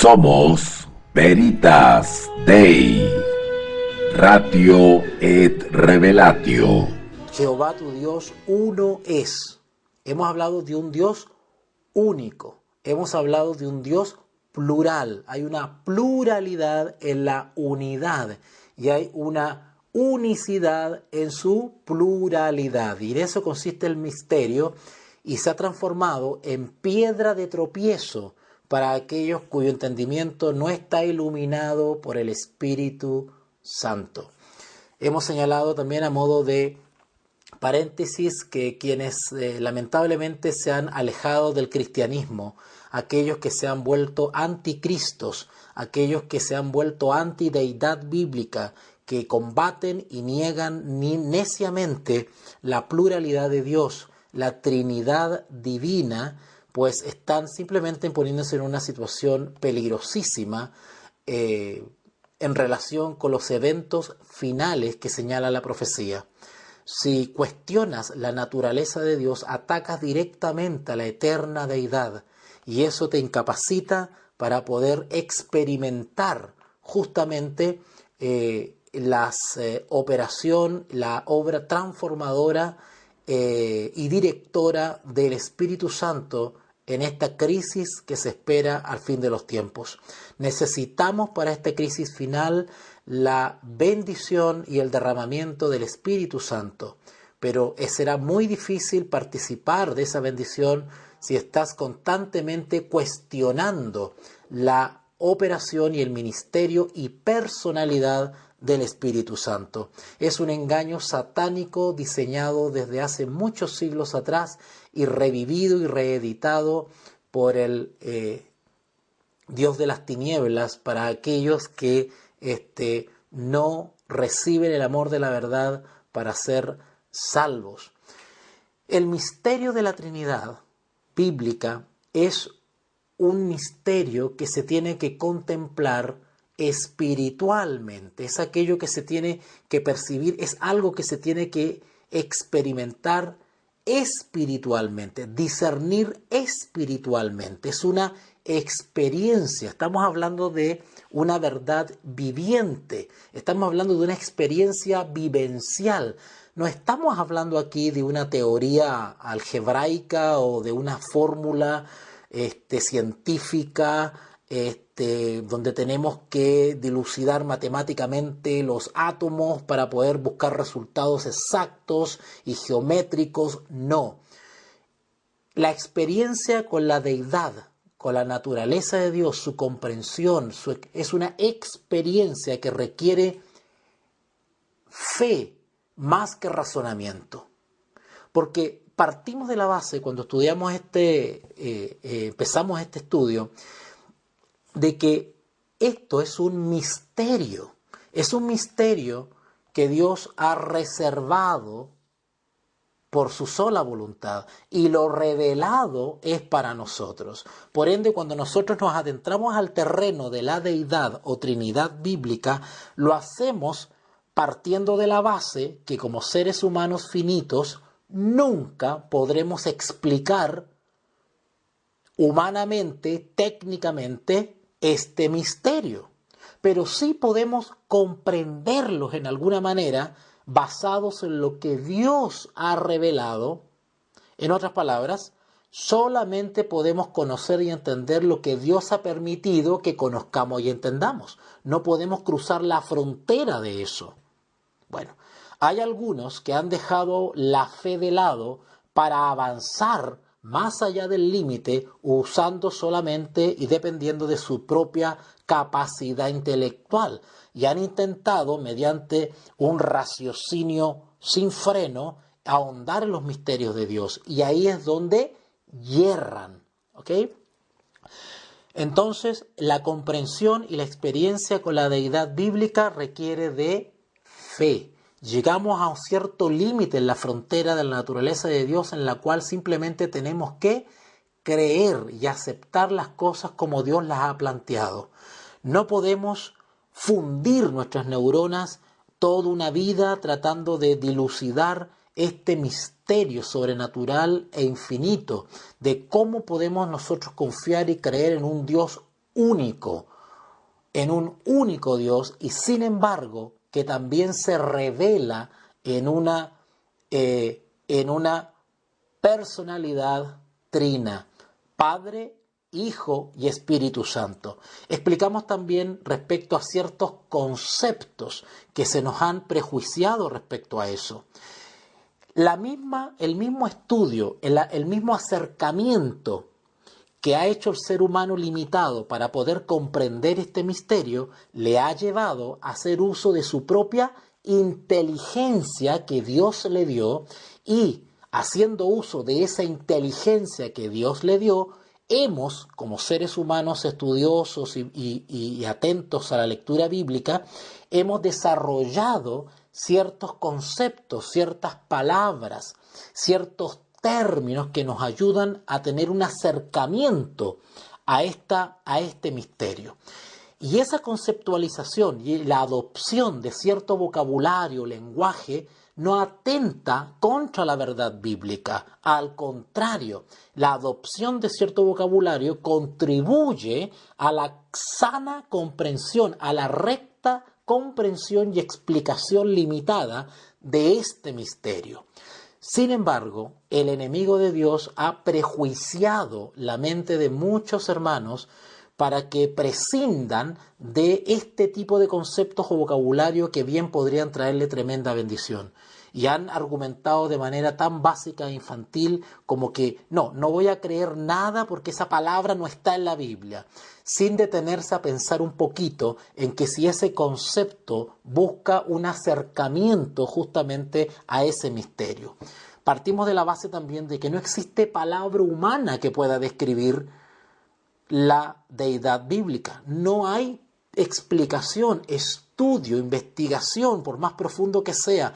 Somos Veritas Dei, Ratio et Revelatio. Jehová tu Dios uno es. Hemos hablado de un Dios único. Hemos hablado de un Dios plural. Hay una pluralidad en la unidad y hay una unicidad en su pluralidad. Y en eso consiste el misterio y se ha transformado en piedra de tropiezo para aquellos cuyo entendimiento no está iluminado por el Espíritu Santo. Hemos señalado también a modo de paréntesis que quienes lamentablemente se han alejado del cristianismo, aquellos que se han vuelto anticristos, aquellos que se han vuelto antideidad bíblica, que combaten y niegan neciamente la pluralidad de Dios, la Trinidad divina, pues están simplemente poniéndose en una situación peligrosísima en relación con los eventos finales que señala la profecía. Si cuestionas la naturaleza de Dios, atacas directamente a la eterna deidad y eso te incapacita para poder experimentar justamente la operación, la obra transformadora y directora del Espíritu Santo en esta crisis que se espera al fin de los tiempos. Necesitamos para esta crisis final la bendición y el derramamiento del Espíritu Santo, pero será muy difícil participar de esa bendición si estás constantemente cuestionando la operación y el ministerio y personalidad del Espíritu Santo. Es un engaño satánico diseñado desde hace muchos siglos atrás y revivido y reeditado por el Dios de las tinieblas para aquellos que no reciben el amor de la verdad para ser salvos. El misterio de la Trinidad bíblica es un misterio que se tiene que contemplar espiritualmente. Es aquello que se tiene que percibir, es algo que se tiene que experimentar espiritualmente, discernir espiritualmente. Es una experiencia. Estamos hablando de una verdad viviente. Estamos hablando de una experiencia vivencial. No estamos hablando aquí de una teoría algebraica o de una fórmula científica donde tenemos que dilucidar matemáticamente los átomos para poder buscar resultados exactos y geométricos. No. La experiencia con la deidad, con la naturaleza de Dios, su comprensión, es una experiencia que requiere fe más que porque partimos de la base cuando estudiamos empezamos este estudio, de que esto es un misterio que Dios ha reservado por su sola voluntad y lo revelado es para nosotros. Por ende, cuando nosotros nos adentramos al terreno de la deidad o Trinidad bíblica, lo hacemos partiendo de la base que como seres humanos finitos nunca podremos explicar humanamente, técnicamente, este misterio. Pero sí podemos comprenderlos en alguna manera basados en lo que Dios ha revelado. En otras palabras, solamente podemos conocer y entender lo que Dios ha permitido que conozcamos y entendamos. No podemos cruzar la frontera de eso. Bueno, hay algunos que han dejado la fe de lado para avanzar más allá del límite, usando solamente y dependiendo de su propia capacidad intelectual. Y han intentado, mediante un raciocinio sin freno, ahondar en los misterios de Dios. Y ahí es donde yerran. ¿Ok? Entonces, la comprensión y la experiencia con la deidad bíblica requiere de fe. Llegamos a un cierto límite en la frontera de la naturaleza de Dios en la cual simplemente tenemos que creer y aceptar las cosas como Dios las ha planteado. No podemos fundir nuestras neuronas toda una vida tratando de dilucidar este misterio sobrenatural e infinito de cómo podemos nosotros confiar y creer en un Dios único, en un único Dios, y sin embargo que también se revela en una personalidad trina, Padre, Hijo y Espíritu Santo. Explicamos también respecto a ciertos conceptos que se nos han prejuiciado respecto a eso. El mismo estudio, el mismo acercamiento que ha hecho el ser humano limitado para poder comprender este misterio, le ha llevado a hacer uso de su propia inteligencia que Dios le dio, y haciendo uso de esa inteligencia que Dios le dio, hemos, como seres humanos estudiosos y atentos a la lectura bíblica, hemos desarrollado ciertos conceptos, ciertas palabras, ciertos términos que nos ayudan a tener un acercamiento a este misterio. Y esa conceptualización y la adopción de cierto vocabulario, lenguaje, no atenta contra la verdad bíblica. Al contrario, la adopción de cierto vocabulario contribuye a la sana comprensión, a la recta comprensión y explicación limitada de este misterio. Sin embargo, el enemigo de Dios ha prejuiciado la mente de muchos hermanos para que prescindan de este tipo de conceptos o vocabulario que bien podrían traerle tremenda bendición. Y han argumentado de manera tan básica e infantil como que no voy a creer nada porque esa palabra no está en la Biblia, sin detenerse a pensar un poquito en que si ese concepto busca un acercamiento justamente a ese misterio. Partimos de la base también de que no existe palabra humana que pueda describir la deidad bíblica. No hay explicación, estudio, investigación, por más profundo que sea,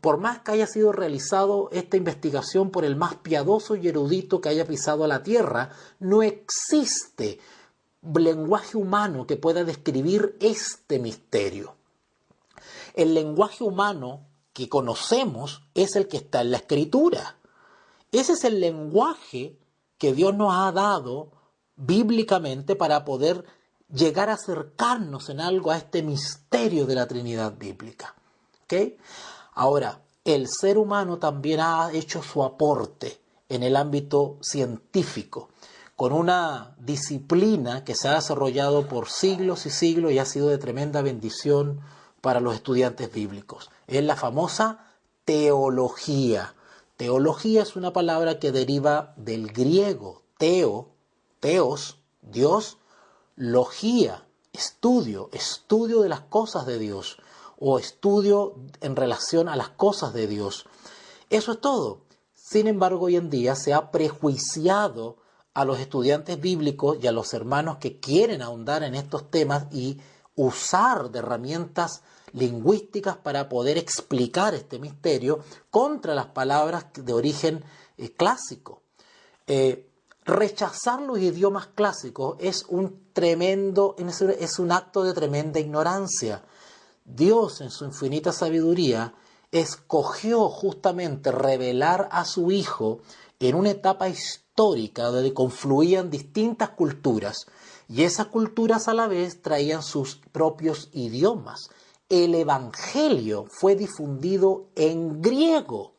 por más que haya sido realizado esta investigación por el más piadoso y erudito que haya pisado la tierra, no existe lenguaje humano que pueda describir este misterio. El lenguaje humano que conocemos es el que está en la Escritura. Ese es el lenguaje que Dios nos ha dado bíblicamente para poder llegar a acercarnos en algo a este misterio de la Trinidad bíblica. ¿Okay? Ahora, el ser humano también ha hecho su aporte en el ámbito científico, con una disciplina que se ha desarrollado por siglos y siglos y ha sido de tremenda bendición para los estudiantes bíblicos. Es la famosa teología. Teología es una palabra que deriva del griego teos, Dios, logía, estudio de las cosas de Dios, o estudio en relación a las cosas de Dios. Eso es todo. Sin embargo, hoy en día se ha prejuiciado a los estudiantes bíblicos y a los hermanos que quieren ahondar en estos temas y usar de herramientas lingüísticas para poder explicar este misterio contra las palabras de origen clásico. Rechazar los idiomas clásicos es un acto de tremenda ignorancia. Dios, en su infinita sabiduría, escogió justamente revelar a su Hijo en una etapa histórica donde confluían distintas culturas, y esas culturas a la vez traían sus propios idiomas. El Evangelio fue difundido en griego.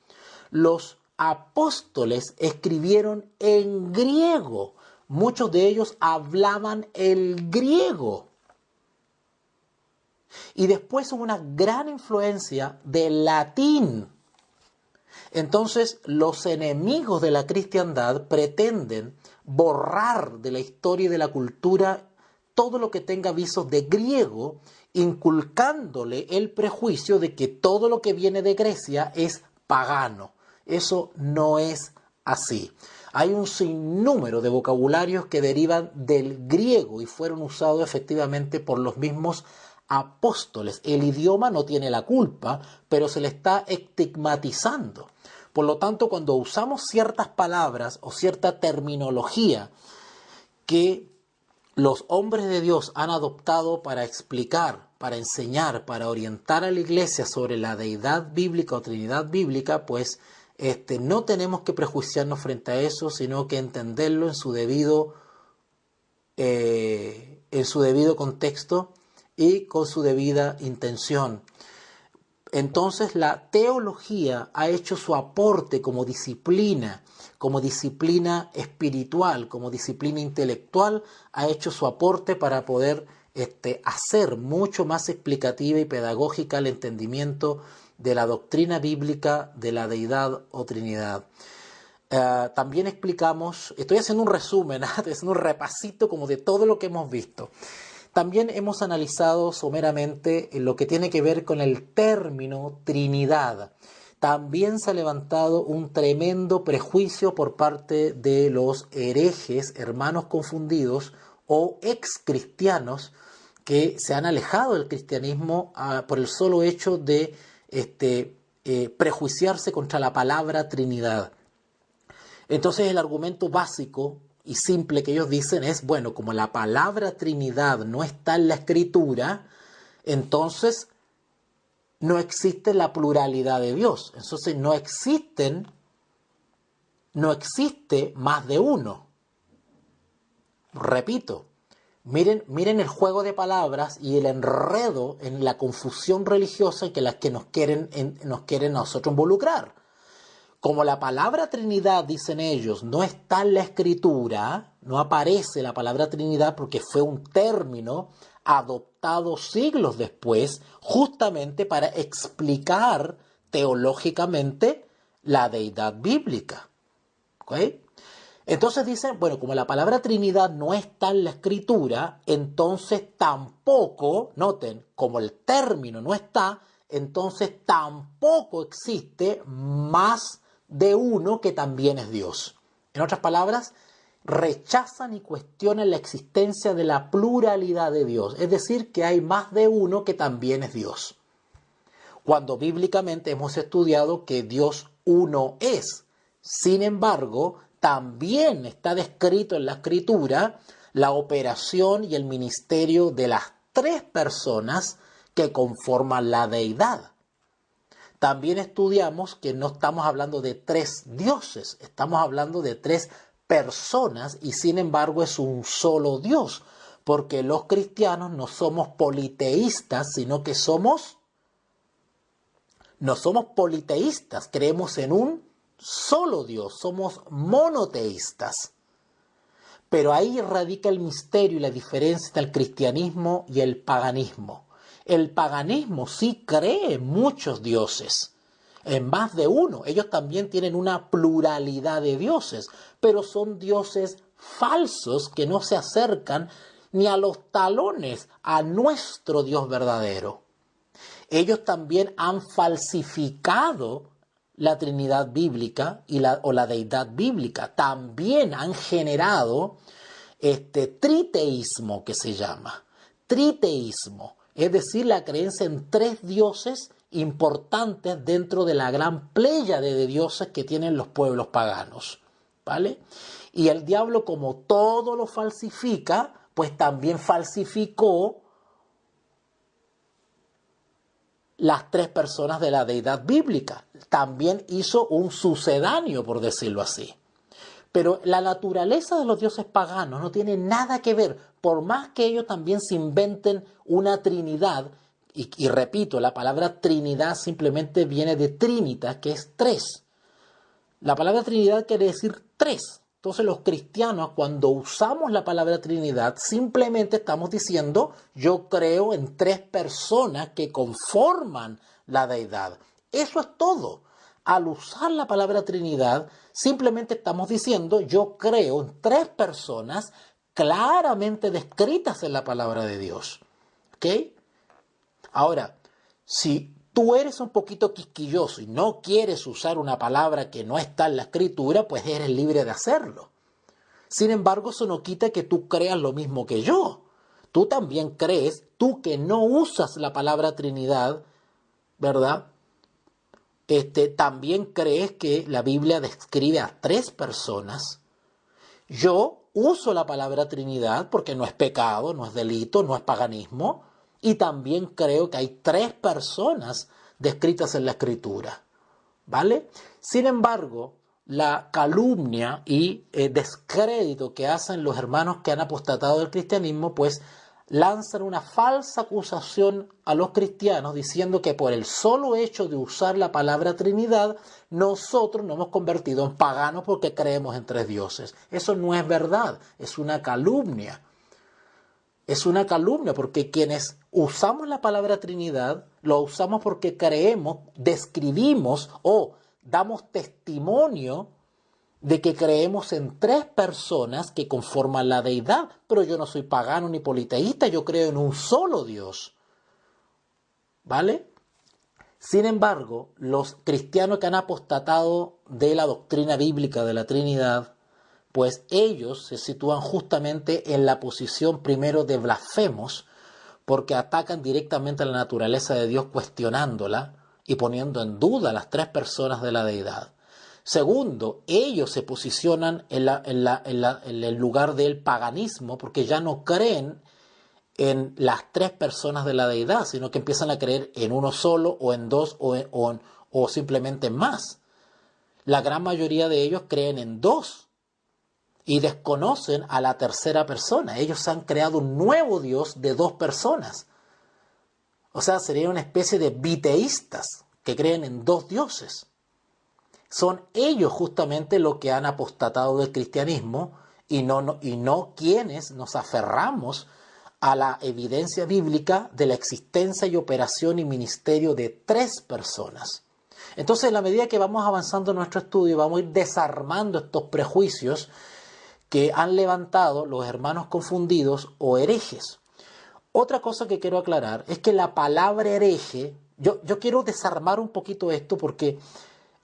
Los apóstoles escribieron en griego. Muchos de ellos hablaban el griego. Y después hubo una gran influencia del latín. Entonces, los enemigos de la cristiandad pretenden borrar de la historia y de la cultura todo lo que tenga visos de griego, inculcándole el prejuicio de que todo lo que viene de Grecia es pagano. Eso no es así. Hay un sinnúmero de vocabularios que derivan del griego y fueron usados efectivamente por los mismos apóstoles. El idioma no tiene la culpa, pero se le está estigmatizando. Por lo tanto, cuando usamos ciertas palabras o cierta terminología que los hombres de Dios han adoptado para explicar, para enseñar, para orientar a la iglesia sobre la deidad bíblica o trinidad bíblica, pues no tenemos que prejuiciarnos frente a eso, sino que entenderlo en su debido en su debido contexto y con su debida intención. Entonces la teología ha hecho su aporte como disciplina espiritual, como disciplina intelectual, ha hecho su aporte para poder hacer mucho más explicativa y pedagógica el entendimiento de la doctrina bíblica de la deidad o Trinidad. También explicamos, estoy haciendo un resumen, estoy haciendo un repasito como de todo lo que hemos visto. También hemos analizado someramente lo que tiene que ver con el término Trinidad. También se ha levantado un tremendo prejuicio por parte de los herejes, hermanos confundidos o ex cristianos que se han alejado del cristianismo por el solo hecho de prejuiciarse contra la palabra Trinidad. Entonces el argumento básico y simple que ellos dicen es, bueno, como la palabra Trinidad no está en la Escritura, entonces no existe la pluralidad de Dios. Entonces no existe más de uno. Repito, miren el juego de palabras y el enredo en la confusión religiosa que las que nos quieren a nosotros involucrar. Como la palabra Trinidad, dicen ellos, no está en la Escritura, no aparece la palabra Trinidad porque fue un término adoptado siglos después, justamente para explicar teológicamente la deidad bíblica. ¿Okay? Entonces dicen, bueno, como la palabra Trinidad no está en la Escritura, entonces tampoco, noten, como el término no está, entonces tampoco existe más de uno que también es Dios. En otras palabras, rechazan y cuestionan la existencia de la pluralidad de Dios, es decir, que hay más de uno que también es Dios. Cuando bíblicamente hemos estudiado que Dios uno es. Sin embargo, también está descrito en la Escritura la operación y el ministerio de las tres personas que conforman la deidad. También estudiamos que no estamos hablando de tres dioses, estamos hablando de tres personas y sin embargo es un solo Dios, porque los cristianos no somos politeístas, sino que no somos politeístas, creemos en un solo Dios, somos monoteístas. Pero ahí radica el misterio y la diferencia entre el cristianismo y el paganismo. El paganismo sí cree en muchos dioses, en más de uno. Ellos también tienen una pluralidad de dioses, pero son dioses falsos que no se acercan ni a los talones a nuestro Dios verdadero. Ellos también han falsificado la Trinidad bíblica o la deidad bíblica. También han generado triteísmo, que se llama. Triteísmo. Es decir, la creencia en tres dioses importantes dentro de la gran pléyade de dioses que tienen los pueblos paganos, ¿vale? Y el diablo, como todo lo falsifica, pues también falsificó las tres personas de la deidad bíblica. También hizo un sucedáneo, por decirlo así. Pero la naturaleza de los dioses paganos no tiene nada que ver, por más que ellos también se inventen una trinidad, y repito, la palabra trinidad simplemente viene de trinitas, que es tres. La palabra trinidad quiere decir tres. Entonces los cristianos, cuando usamos la palabra trinidad, simplemente estamos diciendo, yo creo en tres personas que conforman la deidad. Eso es todo. Al usar la palabra Trinidad, simplemente estamos diciendo, yo creo en tres personas claramente descritas en la palabra de Dios. ¿Ok? Ahora, si tú eres un poquito quisquilloso y no quieres usar una palabra que no está en la Escritura, pues eres libre de hacerlo. Sin embargo, eso no quita que tú creas lo mismo que yo. Tú también crees, tú que no usas la palabra Trinidad, ¿verdad? También crees que la Biblia describe a tres personas. Yo uso la palabra Trinidad porque no es pecado, no es delito, no es paganismo. Y también creo que hay tres personas descritas en la Escritura, ¿vale? Sin embargo, la calumnia y descrédito que hacen los hermanos que han apostatado del cristianismo, pues lanzan una falsa acusación a los cristianos diciendo que por el solo hecho de usar la palabra Trinidad, nosotros nos hemos convertido en paganos porque creemos en tres dioses. Eso no es verdad, es una calumnia. Es una calumnia porque quienes usamos la palabra Trinidad, lo usamos porque creemos, describimos o damos testimonio de que creemos en tres personas que conforman la deidad, pero yo no soy pagano ni politeísta, yo creo en un solo Dios. ¿Vale? Sin embargo, los cristianos que han apostatado de la doctrina bíblica de la Trinidad, pues ellos se sitúan justamente en la posición primero de blasfemos, porque atacan directamente a la naturaleza de Dios cuestionándola y poniendo en duda las tres personas de la deidad. Segundo, ellos se posicionan en el lugar del paganismo porque ya no creen en las tres personas de la deidad, sino que empiezan a creer en uno solo o en dos o simplemente en más. La gran mayoría de ellos creen en dos y desconocen a la tercera persona. Ellos han creado un nuevo Dios de dos personas. O sea, serían una especie de biteístas que creen en dos dioses. Son ellos justamente los que han apostatado del cristianismo y no quienes nos aferramos a la evidencia bíblica de la existencia y operación y ministerio de tres personas. Entonces, en la medida que vamos avanzando en nuestro estudio, vamos a ir desarmando estos prejuicios que han levantado los hermanos confundidos o herejes. Otra cosa que quiero aclarar es que la palabra hereje, yo quiero desarmar un poquito esto porque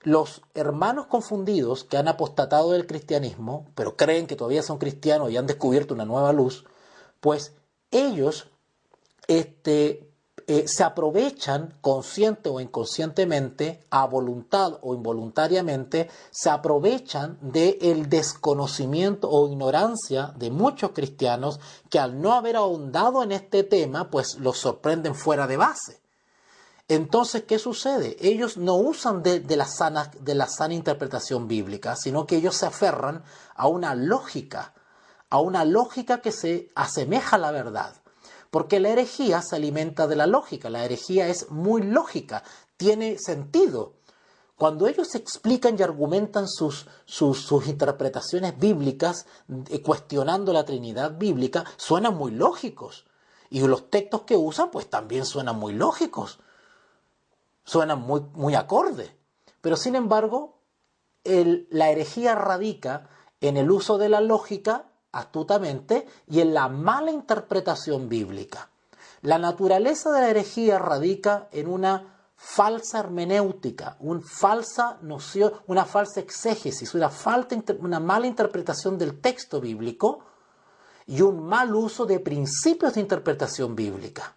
los hermanos confundidos que han apostatado del cristianismo, pero creen que todavía son cristianos y han descubierto una nueva luz, pues ellos se aprovechan consciente o inconscientemente, a voluntad o involuntariamente, se aprovechan del desconocimiento o ignorancia de muchos cristianos que al no haber ahondado en este tema, pues los sorprenden fuera de base. Entonces, ¿qué sucede? Ellos no usan de la sana interpretación bíblica, sino que ellos se aferran a una lógica que se asemeja a la verdad. Porque la herejía se alimenta de la lógica, la herejía es muy lógica, tiene sentido. Cuando ellos explican y argumentan sus interpretaciones bíblicas, cuestionando la Trinidad bíblica, suenan muy lógicos. Y los textos que usan, pues también suenan muy lógicos. Suenan muy acorde. Pero sin embargo, la herejía radica en el uso de la lógica astutamente y en la mala interpretación bíblica. La naturaleza de la herejía radica en una falsa hermenéutica, una falsa noción, una falsa exégesis, una mala interpretación del texto bíblico y un mal uso de principios de interpretación bíblica,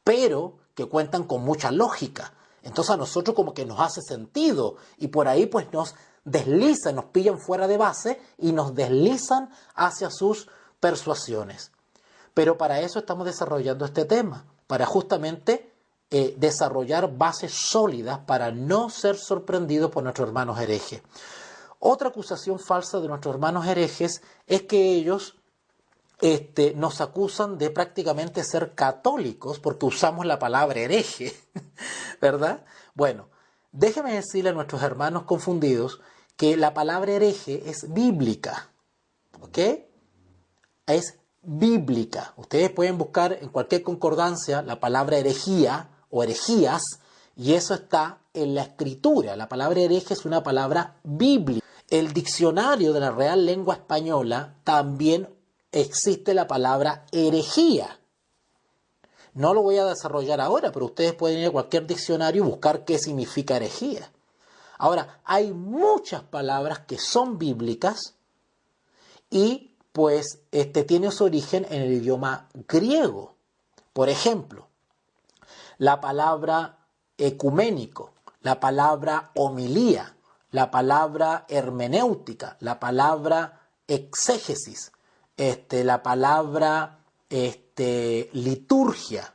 pero que cuentan con mucha lógica. Entonces a nosotros como que nos hace sentido y por ahí pues nos deslizan, nos pillan fuera de base y nos deslizan hacia sus persuasiones. Pero para eso estamos desarrollando este tema, para justamente desarrollar bases sólidas para no ser sorprendidos por nuestros hermanos herejes. Otra acusación falsa de nuestros hermanos herejes es que ellos nos acusan de prácticamente ser católicos porque usamos la palabra hereje, ¿verdad? Bueno, déjenme decirle a nuestros hermanos confundidos que la palabra hereje es bíblica, ¿ok? Es bíblica. Ustedes pueden buscar en cualquier concordancia la palabra herejía o herejías y eso está en la escritura. La palabra hereje es una palabra bíblica. El diccionario de la Real Lengua Española también existe la palabra herejía. No lo voy a desarrollar ahora, pero ustedes pueden ir a cualquier diccionario y buscar qué significa herejía. Ahora, hay muchas palabras que son bíblicas y pues tiene su origen en el idioma griego. Por ejemplo, la palabra ecuménico, la palabra homilía, la palabra hermenéutica, la palabra exégesis, la palabra liturgia.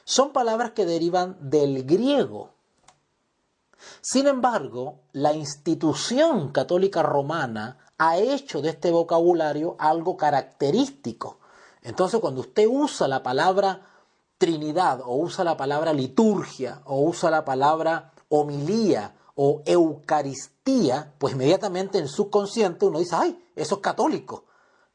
Son palabras que derivan del griego. Sin embargo, la institución católica romana ha hecho de este vocabulario algo característico. Entonces, cuando usted usa la palabra Trinidad, o usa la palabra liturgia, o usa la palabra homilía, o Eucaristía, pues inmediatamente en su subconsciente uno dice, ¡ay, eso es católico!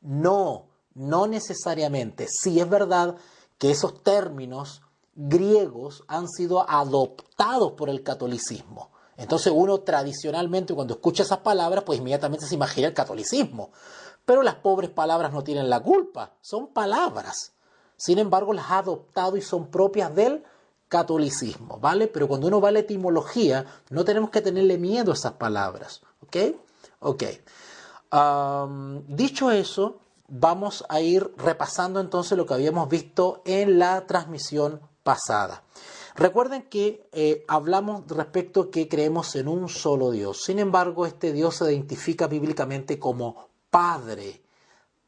No, no necesariamente. Sí es verdad que esos términos griegos han sido adoptados por el catolicismo. Entonces uno tradicionalmente cuando escucha esas palabras, pues inmediatamente se imagina el catolicismo. Pero las pobres palabras no tienen la culpa, son palabras. Sin embargo, las ha adoptado y son propias del catolicismo, ¿vale? Pero cuando uno va a la etimología, no tenemos que tenerle miedo a esas palabras, ¿ok? Ok. Dicho eso, vamos a ir repasando entonces lo que habíamos visto en la transmisión pasada. Recuerden que hablamos respecto a que creemos en un solo Dios. Sin embargo, este Dios se identifica bíblicamente como Padre.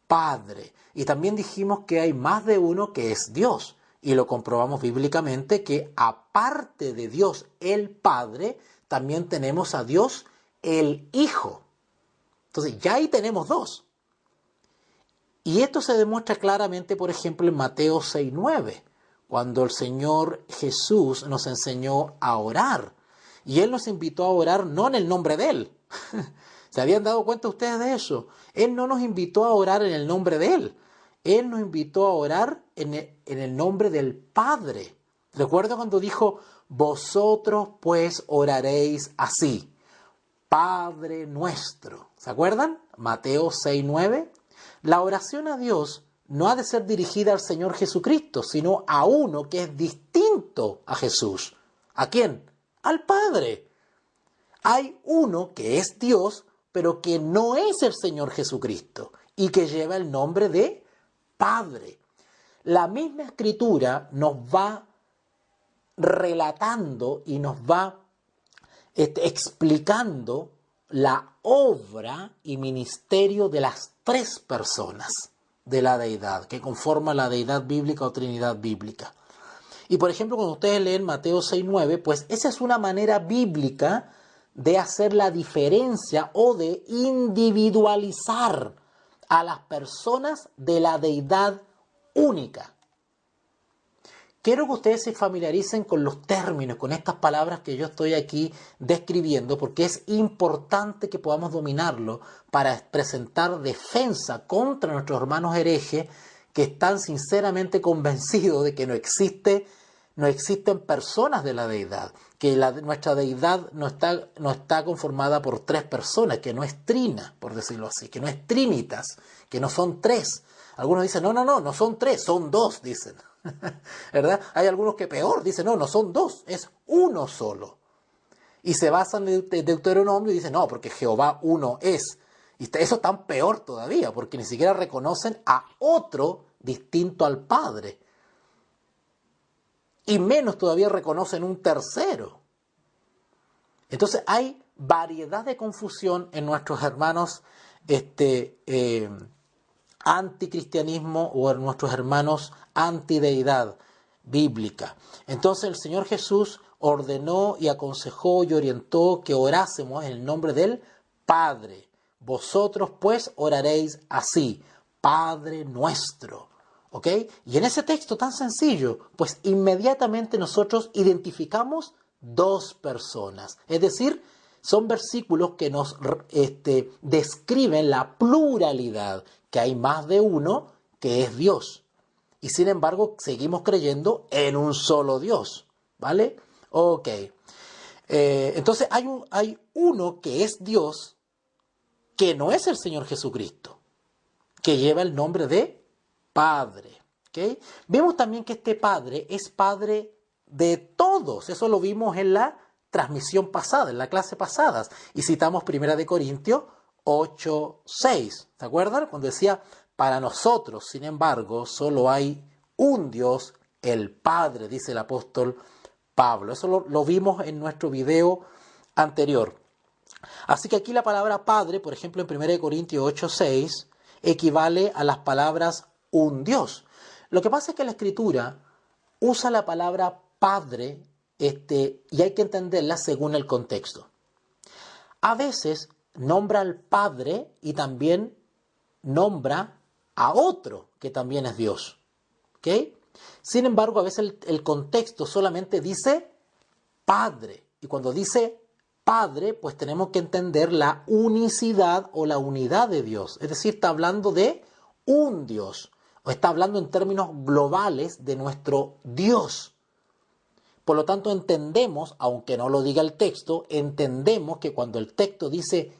Padre. Y también dijimos que hay más de uno que es Dios. Y lo comprobamos bíblicamente que aparte de Dios el Padre, también tenemos a Dios el Hijo. Entonces ya ahí tenemos dos. Y esto se demuestra claramente, por ejemplo, en Mateo 6:9, cuando el Señor Jesús nos enseñó a orar. Y Él nos invitó a orar no en el nombre de Él. ¿Se habían dado cuenta ustedes de eso? Él no nos invitó a orar en el nombre de Él. Él nos invitó a orar en el nombre del Padre. Recuerda cuando dijo, vosotros pues oraréis así, Padre nuestro. ¿Se acuerdan? Mateo 6:9. La oración a Dios no ha de ser dirigida al Señor Jesucristo, sino a uno que es distinto a Jesús. ¿A quién? Al Padre. Hay uno que es Dios, pero que no es el Señor Jesucristo y que lleva el nombre de Padre. La misma Escritura nos va relatando y nos va explicando la obra y ministerio de las tres personas de la deidad, que conforman la deidad bíblica o Trinidad bíblica. Y por ejemplo, cuando ustedes leen Mateo 6:9, pues esa es una manera bíblica de hacer la diferencia o de individualizar a las personas de la deidad única. Quiero que ustedes se familiaricen con los términos, con estas palabras que yo estoy aquí describiendo, porque es importante que podamos dominarlo para presentar defensa contra nuestros hermanos herejes que están sinceramente convencidos de que no existen personas de la deidad, que nuestra deidad no está conformada por tres personas, que no es trina, por decirlo así, que no es trinitas, que no son tres. Algunos dicen, no son tres, son dos, dicen. ¿Verdad? Hay algunos que peor, dicen, no son dos, es uno solo. Y se basan en Deuteronomio y dicen, no, porque Jehová uno es. Y eso es tan peor todavía, porque ni siquiera reconocen a otro distinto al Padre. Y menos todavía reconocen un tercero. Entonces hay variedad de confusión en nuestros hermanos anticristianismo o en nuestros hermanos antideidad bíblica. Entonces el Señor Jesús ordenó y aconsejó y orientó que orásemos en el nombre del Padre. Vosotros pues oraréis así, Padre nuestro. ¿Ok? Y en ese texto tan sencillo, pues inmediatamente nosotros identificamos dos personas. Es decir, son versículos que nos describen la pluralidad, que hay más de uno que es Dios. Y sin embargo, seguimos creyendo en un solo Dios. ¿Vale? Ok. Entonces hay uno que es Dios, que no es el Señor Jesucristo, que lleva el nombre de Padre. ¿Okay? Vemos también que este Padre es Padre de todos. Eso lo vimos en la transmisión pasada, en la clase pasada. Y citamos 1 Corintios 8:6. ¿Se acuerdan? Cuando decía, para nosotros, sin embargo, solo hay un Dios, el Padre, dice el apóstol Pablo. Eso lo vimos en nuestro video anterior. Así que aquí la palabra Padre, por ejemplo, en 1 Corintios 8:6, equivale a las palabras un Dios. Lo que pasa es que la Escritura usa la palabra Padre y hay que entenderla según el contexto. A veces nombra al Padre y también nombra a otro que también es Dios. ¿Ok? Sin embargo, a veces el contexto solamente dice Padre. Y cuando dice Padre, pues tenemos que entender la unicidad o la unidad de Dios. Es decir, está hablando de un Dios. O está hablando en términos globales de nuestro Dios. Por lo tanto, entendemos, aunque no lo diga el texto, entendemos que cuando el texto dice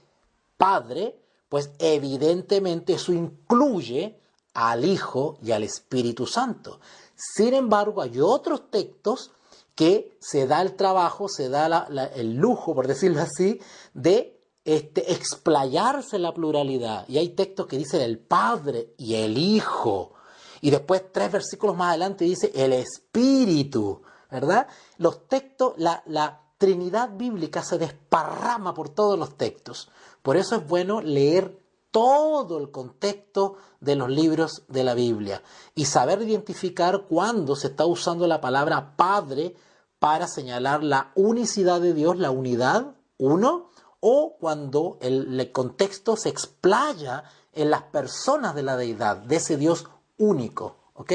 Padre, pues evidentemente eso incluye al Hijo y al Espíritu Santo. Sin embargo, hay otros textos que se da el trabajo, se da el lujo, por decirlo así, de explayarse en la pluralidad. Y hay textos que dicen el Padre y el Hijo. Y después 3 versículos más adelante dice el Espíritu, ¿verdad? Los textos, la Trinidad bíblica se desparrama por todos los textos. Por eso es bueno leer todo el contexto de los libros de la Biblia y saber identificar cuándo se está usando la palabra Padre para señalar la unicidad de Dios, la unidad, uno, o cuando el contexto se explaya en las personas de la deidad, de ese Dios único. ¿Ok?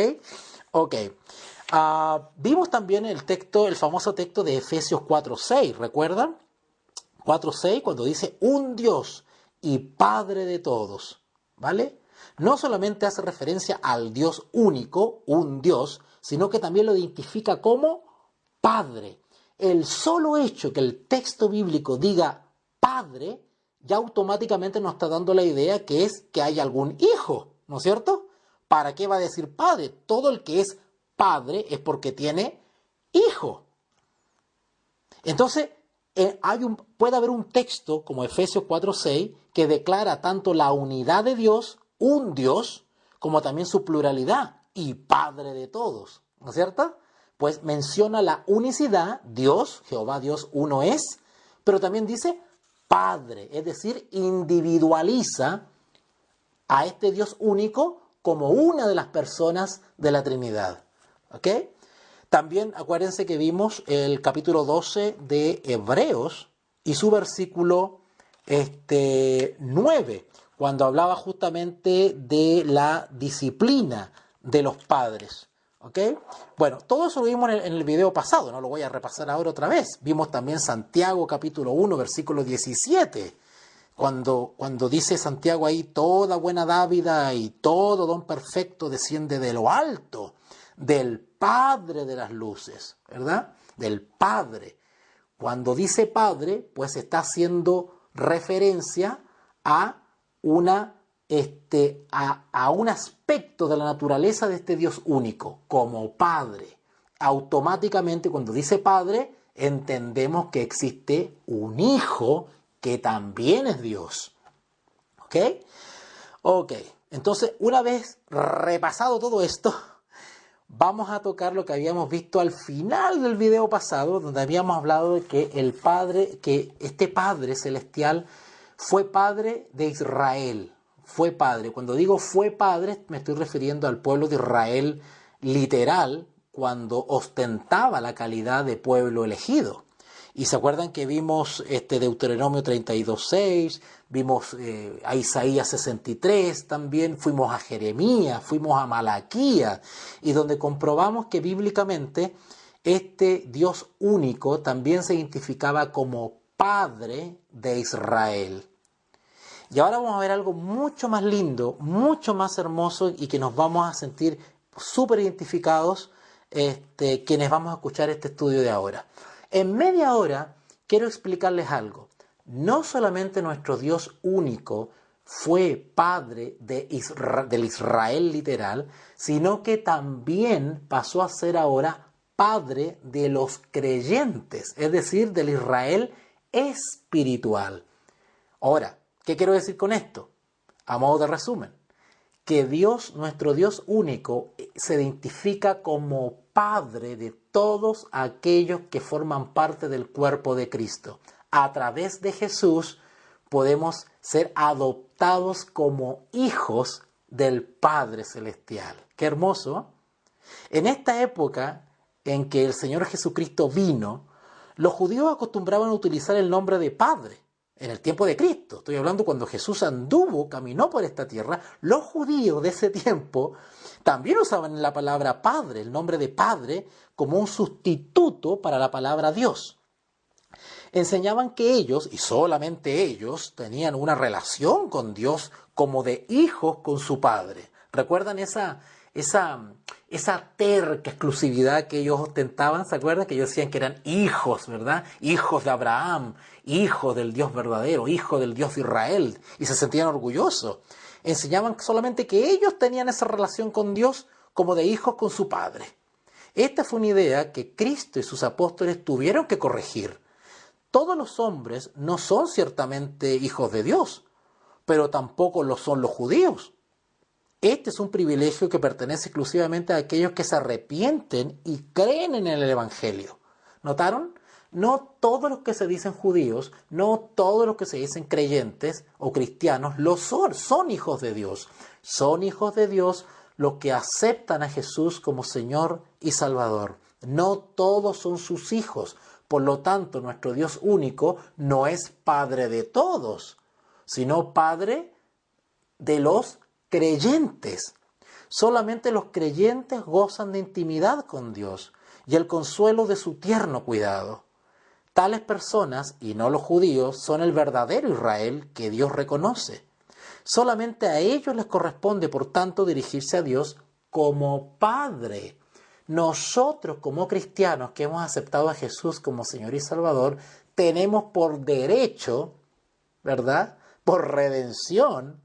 Ok. Vimos también el famoso texto de Efesios 4:6, ¿recuerdan? 4:6, cuando dice un Dios y Padre de todos, ¿vale? No solamente hace referencia al Dios único, un Dios, sino que también lo identifica como Padre. El solo hecho que el texto bíblico diga Padre, ya automáticamente nos está dando la idea que es que hay algún hijo, ¿no es cierto? ¿Para qué va a decir Padre? Todo el que es Padre es porque tiene hijo. Entonces, puede haber un texto como Efesios 4:6 que declara tanto la unidad de Dios, un Dios, como también su pluralidad y Padre de todos, ¿no es cierto? Pues menciona la unicidad, Dios, Jehová Dios uno es, pero también dice Padre, es decir, individualiza a este Dios único como una de las personas de la Trinidad. ¿Ok? También acuérdense que vimos el capítulo 12 de Hebreos y su versículo 9, cuando hablaba justamente de la disciplina de los padres. ¿Ok? Bueno, todo eso lo vimos en el video pasado, no lo voy a repasar ahora otra vez. Vimos también Santiago capítulo 1, versículo 17, cuando dice Santiago ahí, toda buena dávida y todo don perfecto desciende de lo alto, del Padre de las luces, ¿verdad? Del Padre. Cuando dice Padre, pues está haciendo referencia a un aspecto de la naturaleza de este Dios único, como Padre. Automáticamente, cuando dice Padre, entendemos que existe un Hijo que también es Dios. ¿Ok? Ok. Entonces, una vez repasado todo esto, vamos a tocar lo que habíamos visto al final del video pasado, donde habíamos hablado de que este Padre celestial fue Padre de Israel. Fue Padre. Cuando digo fue Padre, me estoy refiriendo al pueblo de Israel literal, cuando ostentaba la calidad de pueblo elegido. Y se acuerdan que vimos Deuteronomio 32:6, vimos a Isaías 63 también, fuimos a Jeremías, fuimos a Malaquías, y donde comprobamos que bíblicamente este Dios único también se identificaba como Padre de Israel. Y ahora vamos a ver algo mucho más lindo, mucho más hermoso y que nos vamos a sentir súper identificados quienes vamos a escuchar este estudio de ahora. En media hora quiero explicarles algo. No solamente nuestro Dios único fue Padre del Israel literal, sino que también pasó a ser ahora Padre de los creyentes, es decir, del Israel espiritual. Ahora, ¿qué quiero decir con esto? A modo de resumen, que Dios, nuestro Dios único, se identifica como Padre de todos aquellos que forman parte del cuerpo de Cristo. A través de Jesús podemos ser adoptados como hijos del Padre Celestial. ¡Qué hermoso! En esta época en que el Señor Jesucristo vino, los judíos acostumbraban a utilizar el nombre de Padre. en el tiempo de Cristo. Estoy hablando cuando Jesús caminó por esta tierra. Los judíos de ese tiempo también usaban la palabra Padre, el nombre de Padre, como un sustituto para la palabra Dios. Enseñaban que ellos, y solamente ellos, tenían una relación con Dios como de hijos con su Padre. ¿Recuerdan esa terca exclusividad que ellos ostentaban? ¿Se acuerdan? Que ellos decían que eran hijos, ¿verdad? Hijos de Abraham, hijos del Dios verdadero, hijos del Dios de Israel, y se sentían orgullosos. Enseñaban solamente que ellos tenían esa relación con Dios como de hijos con su Padre. Esta fue una idea que Cristo y sus apóstoles tuvieron que corregir. Todos los hombres no son ciertamente hijos de Dios, pero tampoco lo son los judíos. Este es un privilegio que pertenece exclusivamente a aquellos que se arrepienten y creen en el Evangelio. ¿Notaron? No todos los que se dicen judíos, no todos los que se dicen creyentes o cristianos lo son hijos de Dios. Son hijos de Dios los que aceptan a Jesús como Señor y Salvador. No todos son sus hijos. Por lo tanto, nuestro Dios único no es Padre de todos, sino Padre de los creyentes. Solamente los creyentes gozan de intimidad con Dios y el consuelo de su tierno cuidado. Tales personas, y no los judíos, son el verdadero Israel que Dios reconoce. Solamente a ellos les corresponde, por tanto, dirigirse a Dios como Padre. Nosotros, como cristianos que hemos aceptado a Jesús como Señor y Salvador, tenemos por derecho, ¿verdad?, por redención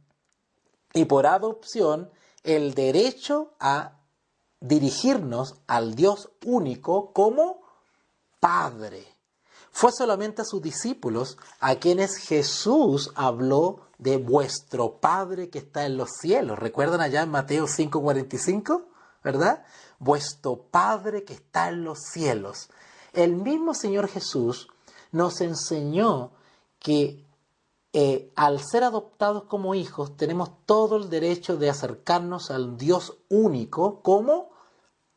y por adopción, el derecho a dirigirnos al Dios único como Padre. Fue solamente a sus discípulos a quienes Jesús habló de vuestro Padre que está en los cielos. ¿Recuerdan allá en Mateo 5:45? ¿Verdad? Vuestro Padre que está en los cielos. El mismo Señor Jesús nos enseñó que al ser adoptados como hijos tenemos todo el derecho de acercarnos al Dios único como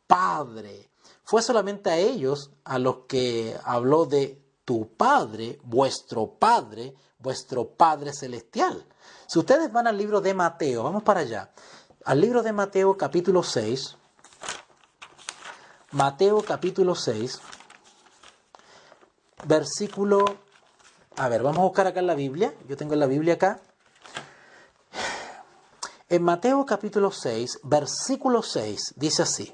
Padre. Fue solamente a ellos a los que habló de tu Padre, vuestro Padre celestial. Si ustedes van al libro de Mateo, vamos para allá, al libro de Mateo capítulo 6, Mateo capítulo 6, versículo, vamos a buscar acá en la Biblia, yo tengo la Biblia acá. En Mateo capítulo 6, versículo 6, dice así: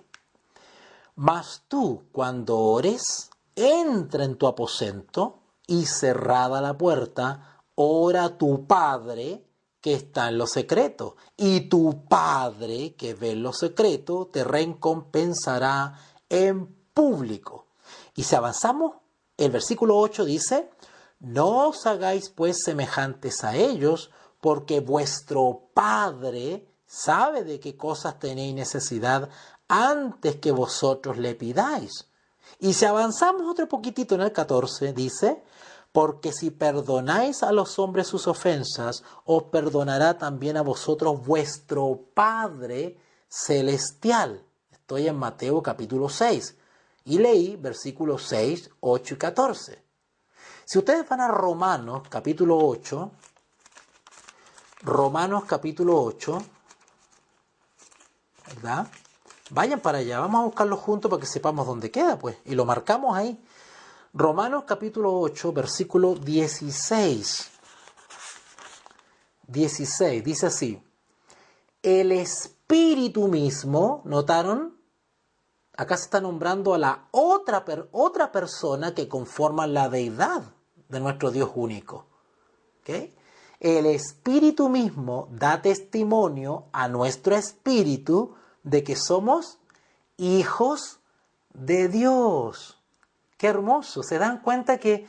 Mas tú, cuando ores, entra en tu aposento y cerrada la puerta, ora a tu Padre que está en lo secreto, y tu Padre que ve en lo secreto te recompensará en público. Y si avanzamos, el versículo 8 dice: No os hagáis pues semejantes a ellos, porque vuestro Padre sabe de qué cosas tenéis necesidad antes que vosotros le pidáis. Y si avanzamos otro poquitito en el 14, dice: Porque si perdonáis a los hombres sus ofensas, os perdonará también a vosotros vuestro Padre celestial. Estoy en Mateo capítulo 6 y leí versículos 6, 8 y 14. Si ustedes van a Romanos capítulo 8, ¿verdad? Vayan para allá, vamos a buscarlo juntos para que sepamos dónde queda, pues, y lo marcamos ahí. Romanos capítulo 8, versículo 16. 16, dice así: El Espíritu mismo, ¿notaron? Acá se está nombrando a la otra persona que conforma la deidad de nuestro Dios único. ¿Okay? El Espíritu mismo da testimonio a nuestro espíritu de que somos hijos de Dios. ¡Qué hermoso! ¿Se dan cuenta que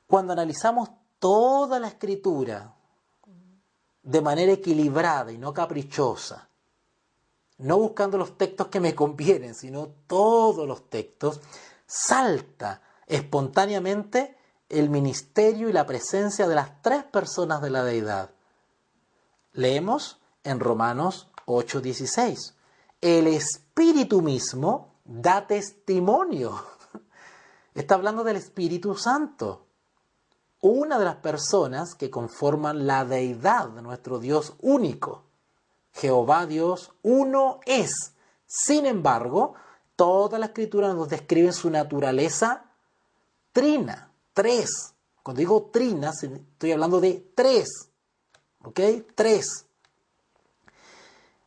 cuando analizamos toda la Escritura de manera equilibrada y no caprichosa, no buscando los textos que me convienen, sino todos los textos, salta espontáneamente el ministerio y la presencia de las tres personas de la deidad? Leemos en Romanos 8:16. El Espíritu mismo da testimonio. Está hablando del Espíritu Santo. una de las personas que conforman la deidad de nuestro Dios único. Jehová Dios uno es. Sin embargo, toda la Escritura nos describe su naturaleza trina, tres. Cuando digo trina, estoy hablando de tres. ¿Ok? Tres.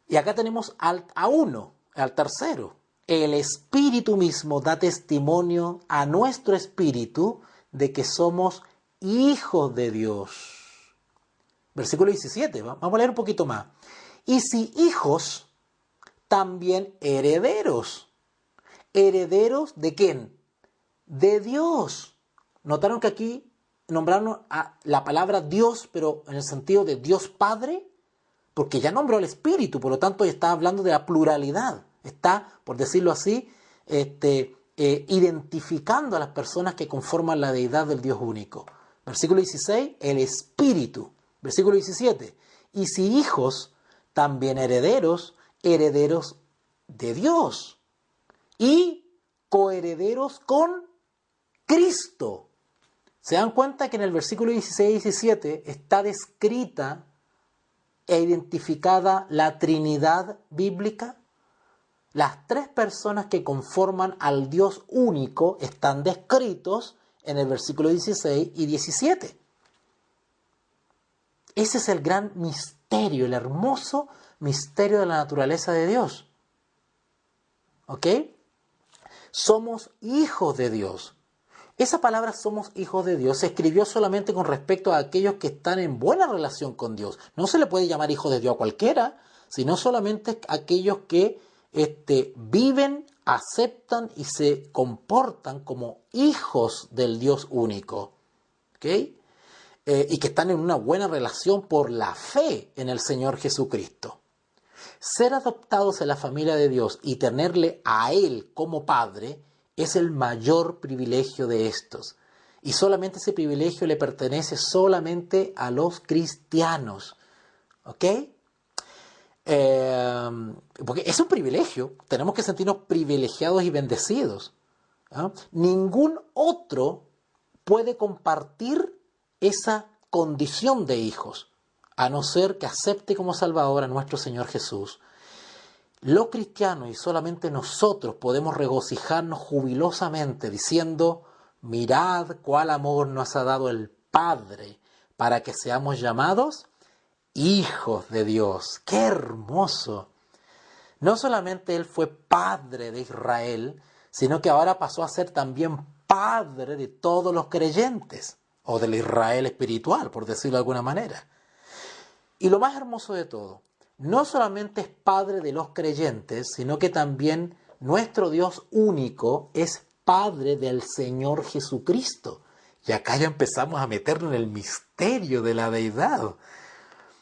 Y acá tenemos a uno, al tercero. El Espíritu mismo da testimonio a nuestro espíritu de que somos hijos de Dios. Versículo 17, vamos a leer un poquito más. Y si hijos, también herederos. ¿Herederos de quién? De Dios. Notaron que aquí nombraron a la palabra Dios, pero en el sentido de Dios Padre, porque ya nombró al Espíritu, por lo tanto está hablando de la pluralidad. Está, por decirlo así, identificando a las personas que conforman la deidad del Dios único. Versículo 16, el Espíritu. Versículo 17, y si hijos, también herederos, herederos de Dios y coherederos con Cristo. ¿Se dan cuenta que en el versículo 16 y 17 está descrita e identificada la Trinidad bíblica? Las tres personas que conforman al Dios único están descritos en el versículo 16 y 17. Ese es el gran misterio, el hermoso misterio de la naturaleza de Dios. ¿Ok? Somos hijos de Dios. Esa palabra somos hijos de Dios se escribió solamente con respecto a aquellos que están en buena relación con Dios. No se le puede llamar hijo de Dios a cualquiera, sino solamente a aquellos que viven, aceptan y se comportan como hijos del Dios único. ¿Ok? Y que están en una buena relación por la fe en el Señor Jesucristo. Ser adoptados en la familia de Dios y tenerle a Él como Padre es el mayor privilegio de estos. Y solamente ese privilegio le pertenece solamente a los cristianos. ¿Ok? Porque es un privilegio. Tenemos que sentirnos privilegiados y bendecidos. ¿Ah? Ningún otro puede compartir esa condición de hijos, a no ser que acepte como Salvador a nuestro Señor Jesús. Los cristianos y solamente nosotros podemos regocijarnos jubilosamente diciendo: mirad cuál amor nos ha dado el Padre para que seamos llamados hijos de Dios. ¡Qué hermoso! No solamente Él fue Padre de Israel, sino que ahora pasó a ser también Padre de todos los creyentes, o del Israel espiritual, por decirlo de alguna manera. Y lo más hermoso de todo, no solamente es Padre de los creyentes, sino que también nuestro Dios único es Padre del Señor Jesucristo. Y acá ya empezamos a meternos en el misterio de la deidad.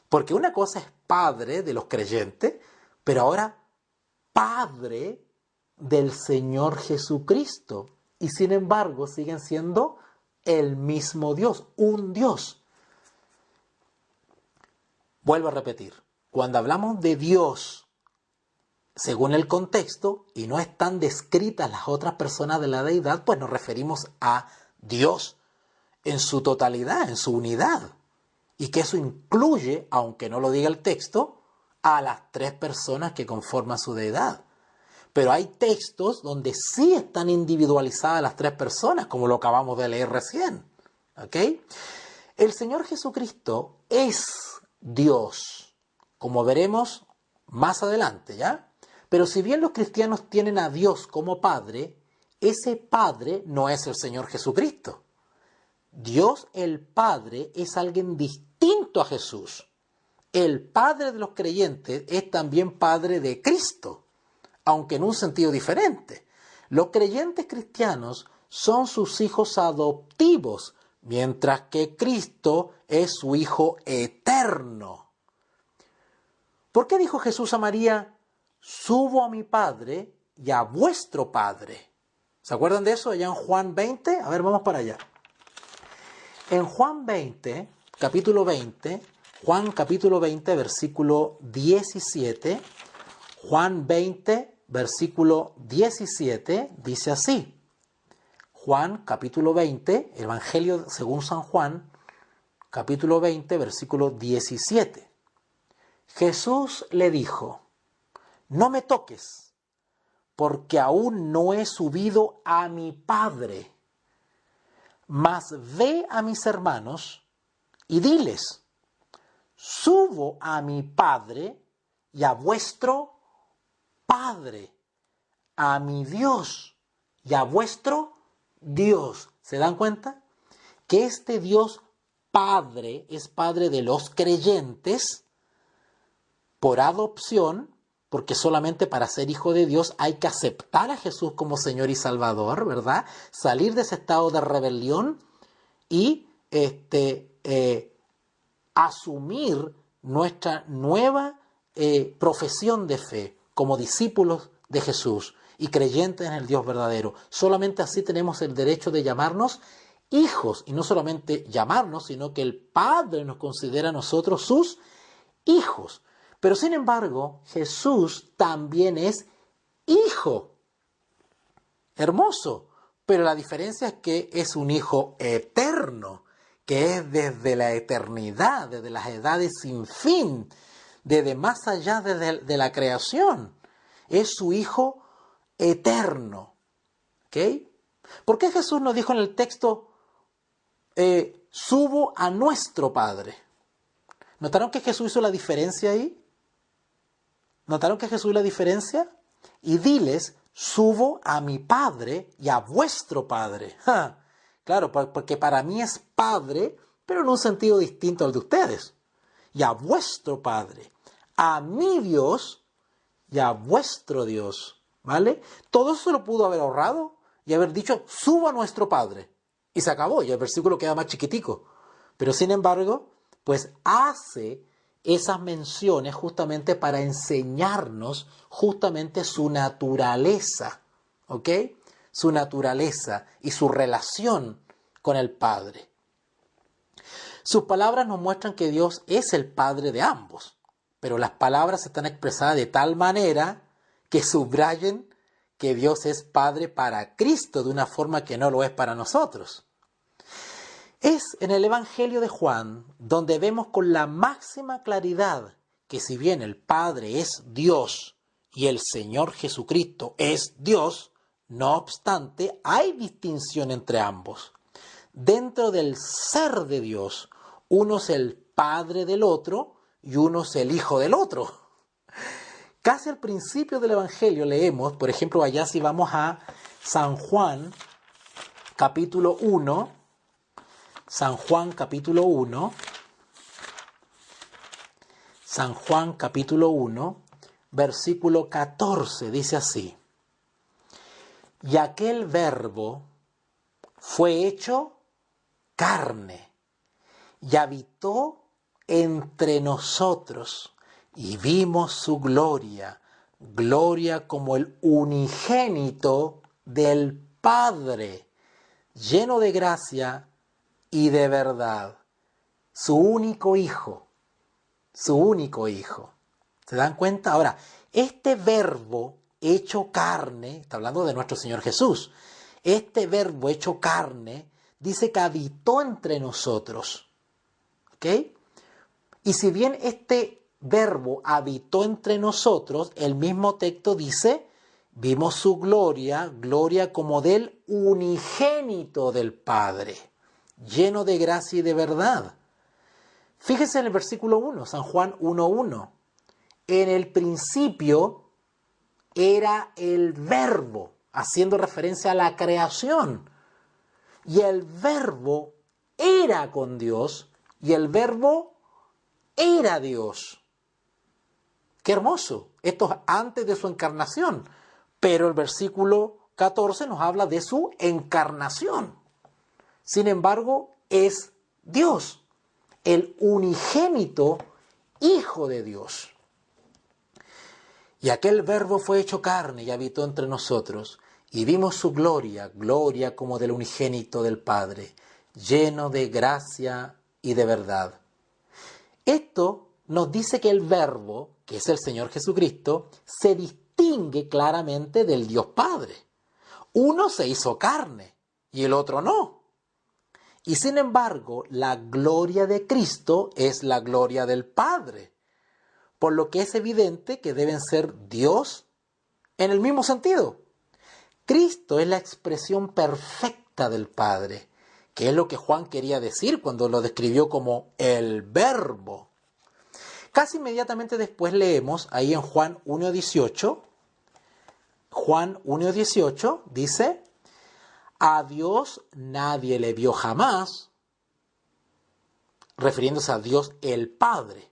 Porque una cosa es Padre de los creyentes, pero ahora Padre del Señor Jesucristo. Y sin embargo siguen siendo el mismo Dios, un Dios. Vuelvo a repetir, cuando hablamos de Dios, según el contexto, y no están descritas las otras personas de la deidad, pues nos referimos a Dios en su totalidad, en su unidad. Y que eso incluye, aunque no lo diga el texto, a las tres personas que conforman su deidad. Pero hay textos donde sí están individualizadas las tres personas, como lo acabamos de leer recién. ¿Ok? El Señor Jesucristo es Dios, como veremos más adelante, ¿ya? Pero si bien los cristianos tienen a Dios como Padre, ese Padre no es el Señor Jesucristo. Dios el Padre es alguien distinto a Jesús. El Padre de los creyentes es también Padre de Cristo, aunque en un sentido diferente. Los creyentes cristianos son sus hijos adoptivos, mientras que Cristo es su Hijo eterno. ¿Por qué dijo Jesús a María: subo a mi Padre y a vuestro Padre? ¿Se acuerdan de eso allá en Juan 20? A ver, vamos para allá. En Juan 20, capítulo 20, Juan capítulo 20, versículo 17, Juan 20, versículo 17, dice así. Juan capítulo 20, Evangelio según San Juan, capítulo 20, versículo 17. Jesús le dijo: no me toques, porque aún no he subido a mi Padre, mas ve a mis hermanos y diles: subo a mi Padre y a vuestro Padre, a mi Dios y a vuestro Dios. ¿Se dan cuenta? Que este Dios Padre es Padre de los creyentes por adopción, porque solamente para ser hijo de Dios hay que aceptar a Jesús como Señor y Salvador, ¿verdad? Salir de ese estado de rebelión y asumir nuestra nueva profesión de fe como discípulos de Jesús y creyentes en el Dios verdadero. Solamente así tenemos el derecho de llamarnos hijos, y no solamente llamarnos, sino que el Padre nos considera a nosotros sus hijos. Pero sin embargo, Jesús también es hijo. Hermoso. Pero la diferencia es que es un hijo eterno, que es desde la eternidad, desde las edades sin fin, desde más allá de la creación. Es su hijo eterno. ¿Ok? ¿Por qué Jesús nos dijo en el texto, subo a nuestro Padre? ¿Notaron que Jesús hizo la diferencia ahí? ¿Notaron que Jesús hizo la diferencia? Y diles: subo a mi Padre y a vuestro Padre. ¡Ja! Claro, porque para mí es Padre, pero en un sentido distinto al de ustedes. Y a vuestro Padre, a mi Dios y a vuestro Dios. ¿Vale? Todo eso lo pudo haber ahorrado y haber dicho: subo a nuestro Padre. Y se acabó, y el versículo queda más chiquitico. Pero sin embargo, pues hace esas menciones justamente para enseñarnos justamente su naturaleza, ¿ok? Su naturaleza y su relación con el Padre. Sus palabras nos muestran que Dios es el Padre de ambos, pero las palabras están expresadas de tal manera que subrayen que Dios es Padre para Cristo de una forma que no lo es para nosotros. Es en el Evangelio de Juan donde vemos con la máxima claridad que si bien el Padre es Dios y el Señor Jesucristo es Dios, no obstante hay distinción entre ambos. Dentro del ser de Dios, uno es el Padre del otro y uno es el Hijo del otro. Casi al principio del Evangelio leemos, por ejemplo, allá si vamos a San Juan, capítulo 1, San Juan capítulo 1, San Juan capítulo 1, versículo 14, dice así: y aquel verbo fue hecho carne y habitó entre nosotros y vimos su gloria, gloria como el unigénito del Padre, lleno de gracia y de verdad. Su único hijo. Su único hijo. ¿Se dan cuenta? Ahora, este verbo hecho carne, está hablando de nuestro Señor Jesús, este verbo hecho carne dice que habitó entre nosotros. ¿Ok? Y si bien este verbo habitó entre nosotros, el mismo texto dice: vimos su gloria, gloria como del unigénito del Padre, lleno de gracia y de verdad. Fíjese en el versículo 1, San Juan 1:1. En el principio era el verbo, haciendo referencia a la creación. Y el verbo era con Dios y el verbo era Dios. ¡Qué hermoso! Esto es antes de su encarnación. Pero el versículo 14 nos habla de su encarnación. Sin embargo, es Dios, el unigénito Hijo de Dios. Y aquel verbo fue hecho carne y habitó entre nosotros, y vimos su gloria, gloria como del unigénito del Padre, lleno de gracia y de verdad. Esto nos dice que el verbo, que es el Señor Jesucristo, se distingue claramente del Dios Padre. Uno se hizo carne, y el otro no. Y sin embargo, la gloria de Cristo es la gloria del Padre, por lo que es evidente que deben ser Dios en el mismo sentido. Cristo es la expresión perfecta del Padre, que es lo que Juan quería decir cuando lo describió como el Verbo. Casi inmediatamente después leemos ahí en Juan 1:18. Juan 1:18 dice: a Dios nadie le vio jamás, refiriéndose a Dios el Padre.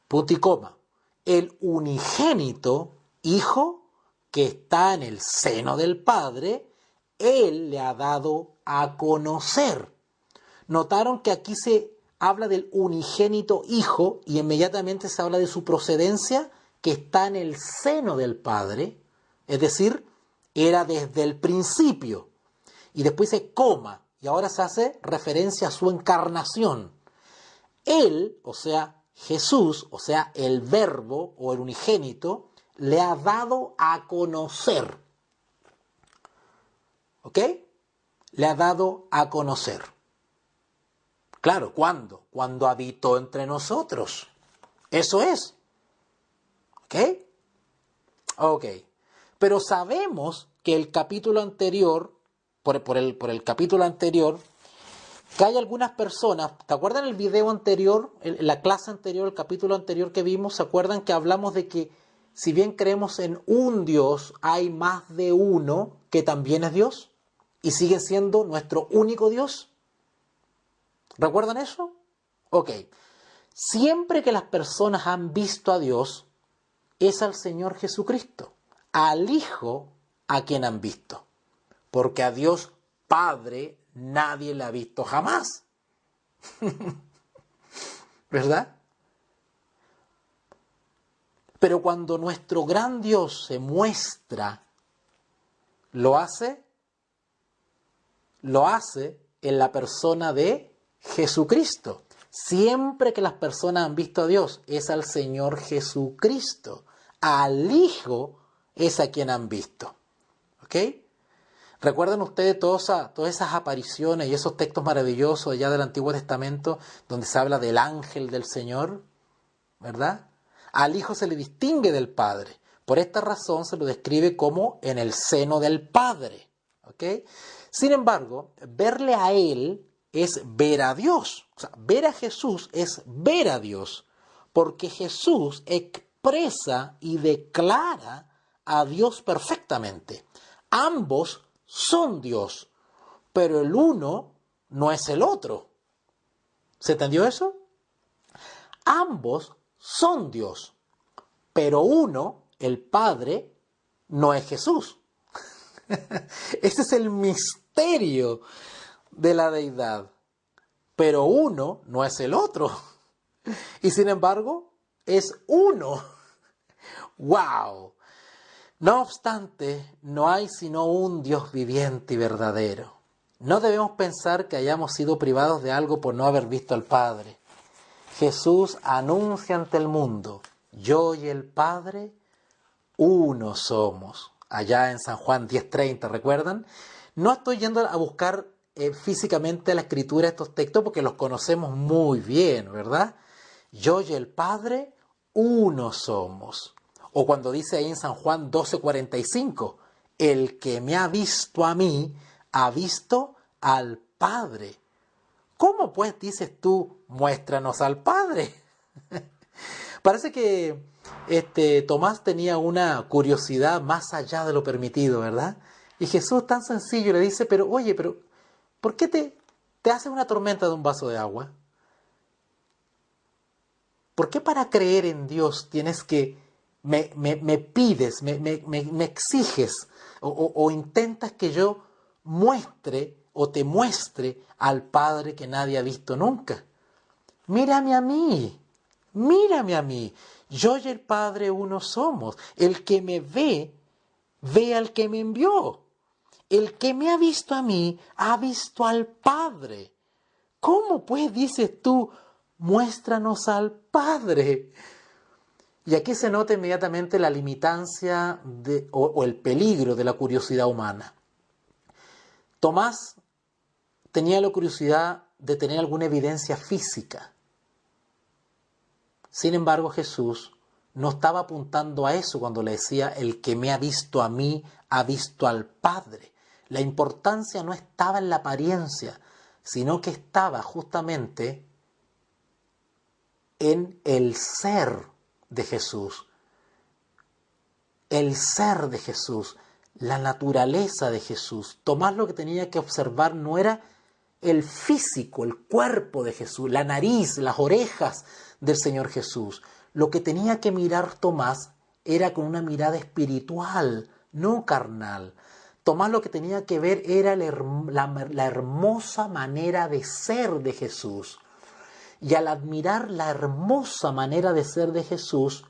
Punto y coma. El unigénito Hijo que está en el seno del Padre, Él le ha dado a conocer. Notaron que aquí se habla del unigénito Hijo y inmediatamente se habla de su procedencia, que está en el seno del Padre, es decir, era desde el principio. Y después se coma, y ahora se hace referencia a su encarnación. Él, o sea, Jesús, o sea, el Verbo o el unigénito, le ha dado a conocer. ¿Ok? Le ha dado a conocer. Claro, ¿cuándo? Cuando habitó entre nosotros. Eso es. ¿Ok? Ok. Pero sabemos que el capítulo anterior, por el capítulo anterior, que hay algunas personas, ¿te acuerdan el video anterior, la clase anterior, el capítulo anterior que vimos? ¿Se acuerdan que hablamos de que si bien creemos en un Dios, hay más de uno que también es Dios y sigue siendo nuestro único Dios? ¿Recuerdan eso? Ok. Siempre que las personas han visto a Dios, es al Señor Jesucristo, al Hijo a quien han visto. Porque a Dios Padre nadie le ha visto jamás. ¿Verdad? Pero cuando nuestro gran Dios se muestra, lo hace en la persona de Jesucristo. Siempre que las personas han visto a Dios, es al Señor Jesucristo. Al Hijo es a quien han visto. ¿Ok? ¿Recuerdan ustedes todas esas apariciones y esos textos maravillosos allá del Antiguo Testamento donde se habla del ángel del Señor? ¿Verdad? Al Hijo se le distingue del Padre. Por esta razón se lo describe como en el seno del Padre. ¿Ok? Sin embargo, verle a Él es ver a Dios. O sea, ver a Jesús es ver a Dios. Porque Jesús expresa y declara a Dios perfectamente. Ambos son Dios, pero el uno no es el otro. ¿Se entendió eso? Ambos son Dios, pero uno, el Padre, no es Jesús. Ese es el misterio de la deidad. Pero uno no es el otro. Y sin embargo, es uno. ¡Wow! No obstante, no hay sino un Dios viviente y verdadero. No debemos pensar que hayamos sido privados de algo por no haber visto al Padre. Jesús anuncia ante el mundo: yo y el Padre, uno somos. Allá en San Juan 10:30, ¿recuerdan? No estoy yendo a buscar físicamente la escritura de estos textos porque los conocemos muy bien, ¿verdad? Yo y el Padre, uno somos. O cuando dice ahí en San Juan 12:45, el que me ha visto a mí, ha visto al Padre. ¿Cómo pues dices tú, muéstranos al Padre? Parece que Tomás tenía una curiosidad más allá de lo permitido, ¿verdad? Y Jesús tan sencillo le dice, pero ¿por qué te haces una tormenta de un vaso de agua? ¿Por qué para creer en Dios tienes que, me pides, me exiges o intentas que yo muestre o te muestre al Padre que nadie ha visto nunca? Mírame a mí. Mírame a mí, yo y el Padre uno somos. El que me ve, ve al que me envió. El que me ha visto a mí, ha visto al Padre. ¿Cómo pues dices tú, muéstranos al Padre? Y aquí se nota inmediatamente la limitancia o el peligro de la curiosidad humana. Tomás tenía la curiosidad de tener alguna evidencia física. Sin embargo, Jesús no estaba apuntando a eso cuando le decía: el que me ha visto a mí, ha visto al Padre. La importancia no estaba en la apariencia, sino que estaba justamente en el ser de Jesús. El ser de Jesús, la naturaleza de Jesús. Tomás lo que tenía que observar no era el físico, el cuerpo de Jesús, la nariz, las orejas del Señor Jesús. Lo que tenía que mirar Tomás era con una mirada espiritual, no carnal. Tomás lo que tenía que ver era la hermosa manera de ser de Jesús. Y al admirar la hermosa manera de ser de Jesús,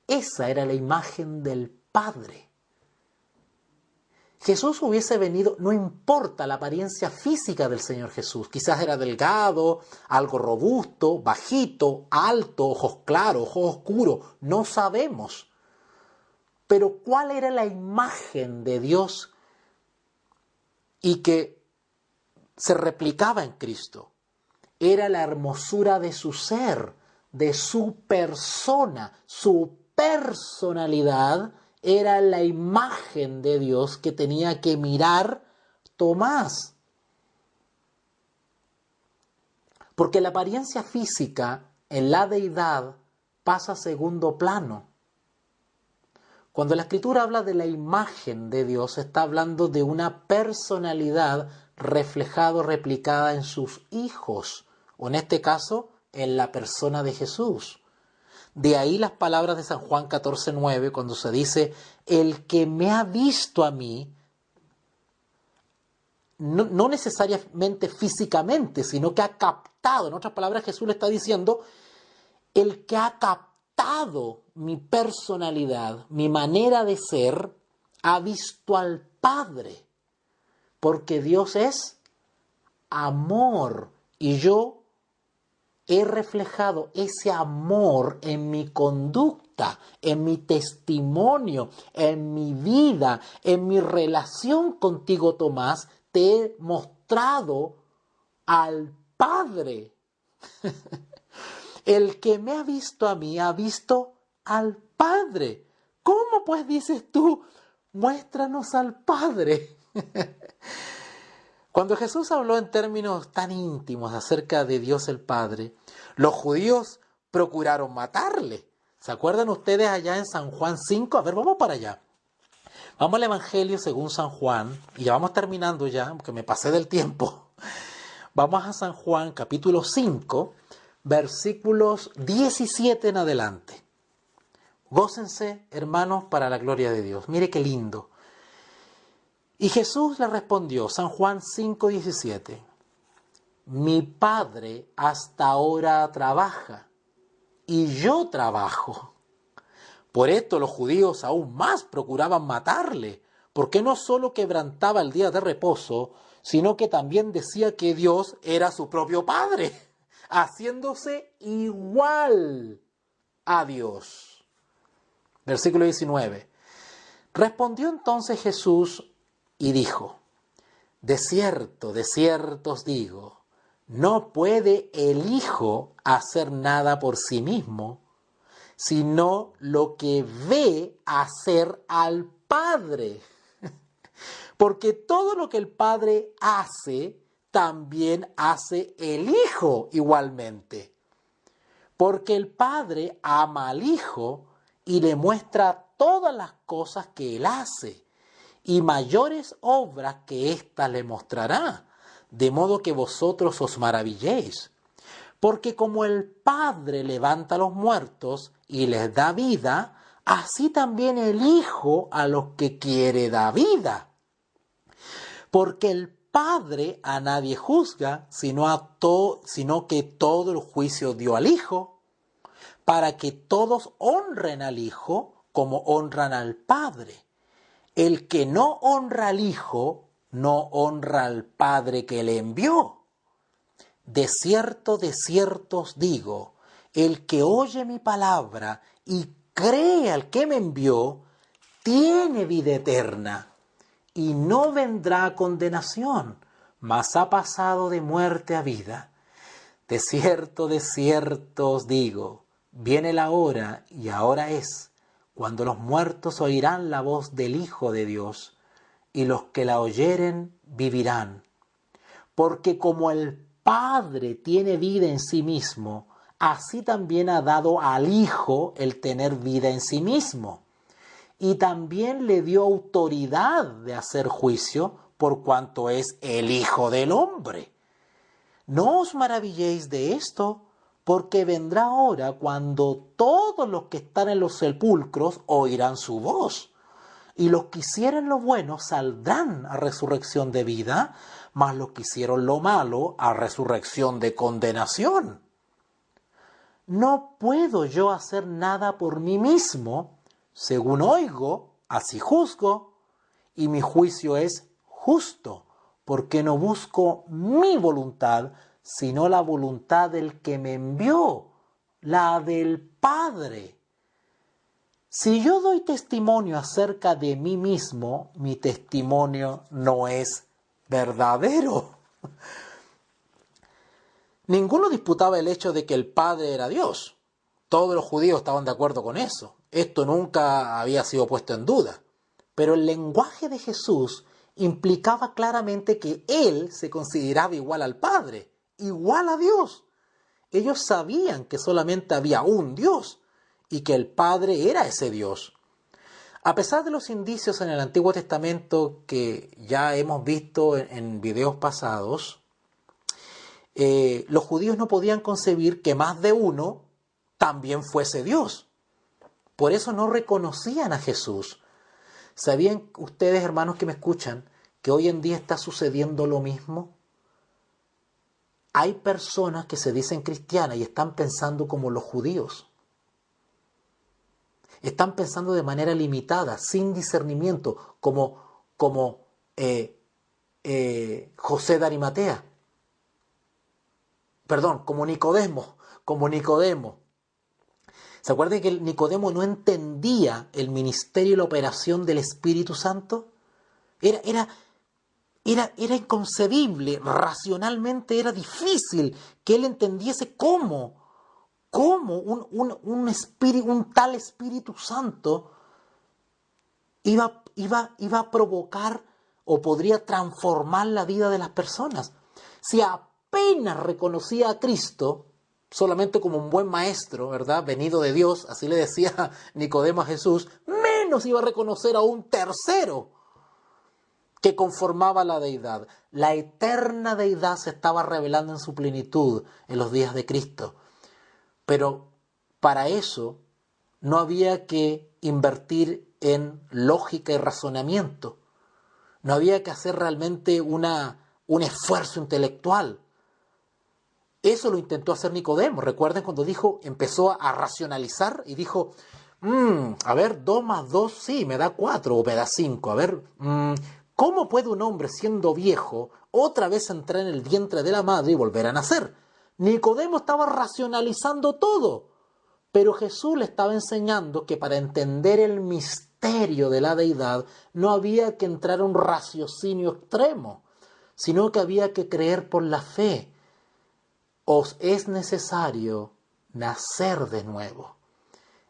esa era la imagen del Padre. Jesús hubiese venido, no importa la apariencia física del Señor Jesús, quizás era delgado, algo robusto, bajito, alto, ojos claros, ojos oscuros, no sabemos. Pero ¿cuál era la imagen de Dios y que se replicaba en Cristo? Era la hermosura de su ser, de su persona, su personalidad. Era la imagen de Dios que tenía que mirar Tomás. Porque la apariencia física en la deidad pasa a segundo plano. Cuando la Escritura habla de la imagen de Dios, está hablando de una personalidad reflejada o replicada en sus hijos, o en este caso, en la persona de Jesús. De ahí las palabras de San Juan 14:9, cuando se dice: el que me ha visto a mí, no necesariamente físicamente, sino que ha captado. En otras palabras, Jesús le está diciendo: el que ha captado mi personalidad, mi manera de ser, ha visto al Padre. Porque Dios es amor y yo he reflejado ese amor en mi conducta, en mi testimonio, en mi vida, en mi relación contigo, Tomás. Te he mostrado al Padre. El que me ha visto a mí, ha visto al Padre. ¿Cómo pues dices tú, muéstranos al Padre? Cuando Jesús habló en términos tan íntimos acerca de Dios el Padre, los judíos procuraron matarle. ¿Se acuerdan ustedes allá en San Juan 5? A ver, vamos para allá. Vamos al Evangelio según San Juan, y ya vamos terminando ya, porque me pasé del tiempo. Vamos a San Juan capítulo 5, versículos 17 en adelante. Gócense, hermanos, para la gloria de Dios. Mire qué lindo. Y Jesús le respondió, San Juan 5:17, mi Padre hasta ahora trabaja, y yo trabajo. Por esto los judíos aún más procuraban matarle, porque no solo quebrantaba el día de reposo, sino que también decía que Dios era su propio Padre, haciéndose igual a Dios. Versículo 19. Respondió entonces Jesús y dijo, de cierto os digo, no puede el Hijo hacer nada por sí mismo, sino lo que ve hacer al Padre. Porque todo lo que el Padre hace, también hace el Hijo igualmente. Porque el Padre ama al Hijo y le muestra todas las cosas que Él hace, y mayores obras que éstas le mostrará, de modo que vosotros os maravilléis. Porque como el Padre levanta a los muertos y les da vida, así también el Hijo a los que quiere da vida. Porque el Padre a nadie juzga, sino que todo el juicio dio al Hijo, para que todos honren al Hijo como honran al Padre. El que no honra al Hijo, no honra al Padre que le envió. De cierto os digo, el que oye mi palabra y cree al que me envió, tiene vida eterna, y no vendrá a condenación, mas ha pasado de muerte a vida. De cierto os digo, viene la hora, y ahora es, cuando los muertos oirán la voz del Hijo de Dios, y los que la oyeren vivirán. Porque como el Padre tiene vida en sí mismo, así también ha dado al Hijo el tener vida en sí mismo. Y también le dio autoridad de hacer juicio, por cuanto es el Hijo del Hombre. No os maravilléis de esto, porque vendrá hora cuando todos los que están en los sepulcros oirán su voz. Y los que hicieren lo bueno saldrán a resurrección de vida, mas los que hicieron lo malo a resurrección de condenación. No puedo yo hacer nada por mí mismo, según oigo, así juzgo, y mi juicio es justo, porque no busco mi voluntad, sino la voluntad del que me envió, la del Padre. Si yo doy testimonio acerca de mí mismo, mi testimonio no es verdadero. Ninguno disputaba el hecho de que el Padre era Dios. Todos los judíos estaban de acuerdo con eso. Esto nunca había sido puesto en duda. Pero el lenguaje de Jesús implicaba claramente que Él se consideraba igual al Padre, igual a Dios. Ellos sabían que solamente había un Dios y que el Padre era ese Dios. A pesar de los indicios en el Antiguo Testamento que ya hemos visto en videos pasados, los judíos no podían concebir que más de uno también fuese Dios. Por eso no reconocían a Jesús. ¿Sabían ustedes, hermanos que me escuchan, que hoy en día está sucediendo lo mismo? Hay personas que se dicen cristianas y están pensando como los judíos. Están pensando de manera limitada, sin discernimiento, como José de Arimatea. Perdón, como Nicodemo. ¿Se acuerdan que Nicodemo no entendía el ministerio y la operación del Espíritu Santo? Era inconcebible, racionalmente era difícil que él entendiese cómo un tal Espíritu Santo iba a provocar o podría transformar la vida de las personas. Si apenas reconocía a Cristo solamente como un buen maestro, ¿verdad? Venido de Dios, así le decía Nicodemo a Jesús, menos iba a reconocer a un tercero que conformaba la deidad. La eterna deidad se estaba revelando en su plenitud en los días de Cristo. Pero para eso no había que invertir en lógica y razonamiento. No había que hacer realmente un esfuerzo intelectual. Eso lo intentó hacer Nicodemo. Recuerden cuando empezó a racionalizar y dijo, a ver, 2 más 2, sí, me da 4 o me da 5. A ver, ¿cómo puede un hombre siendo viejo otra vez entrar en el vientre de la madre y volver a nacer? Nicodemo estaba racionalizando todo, pero Jesús le estaba enseñando que para entender el misterio de la deidad no había que entrar a un raciocinio extremo, sino que había que creer por la fe. Os es necesario nacer de nuevo.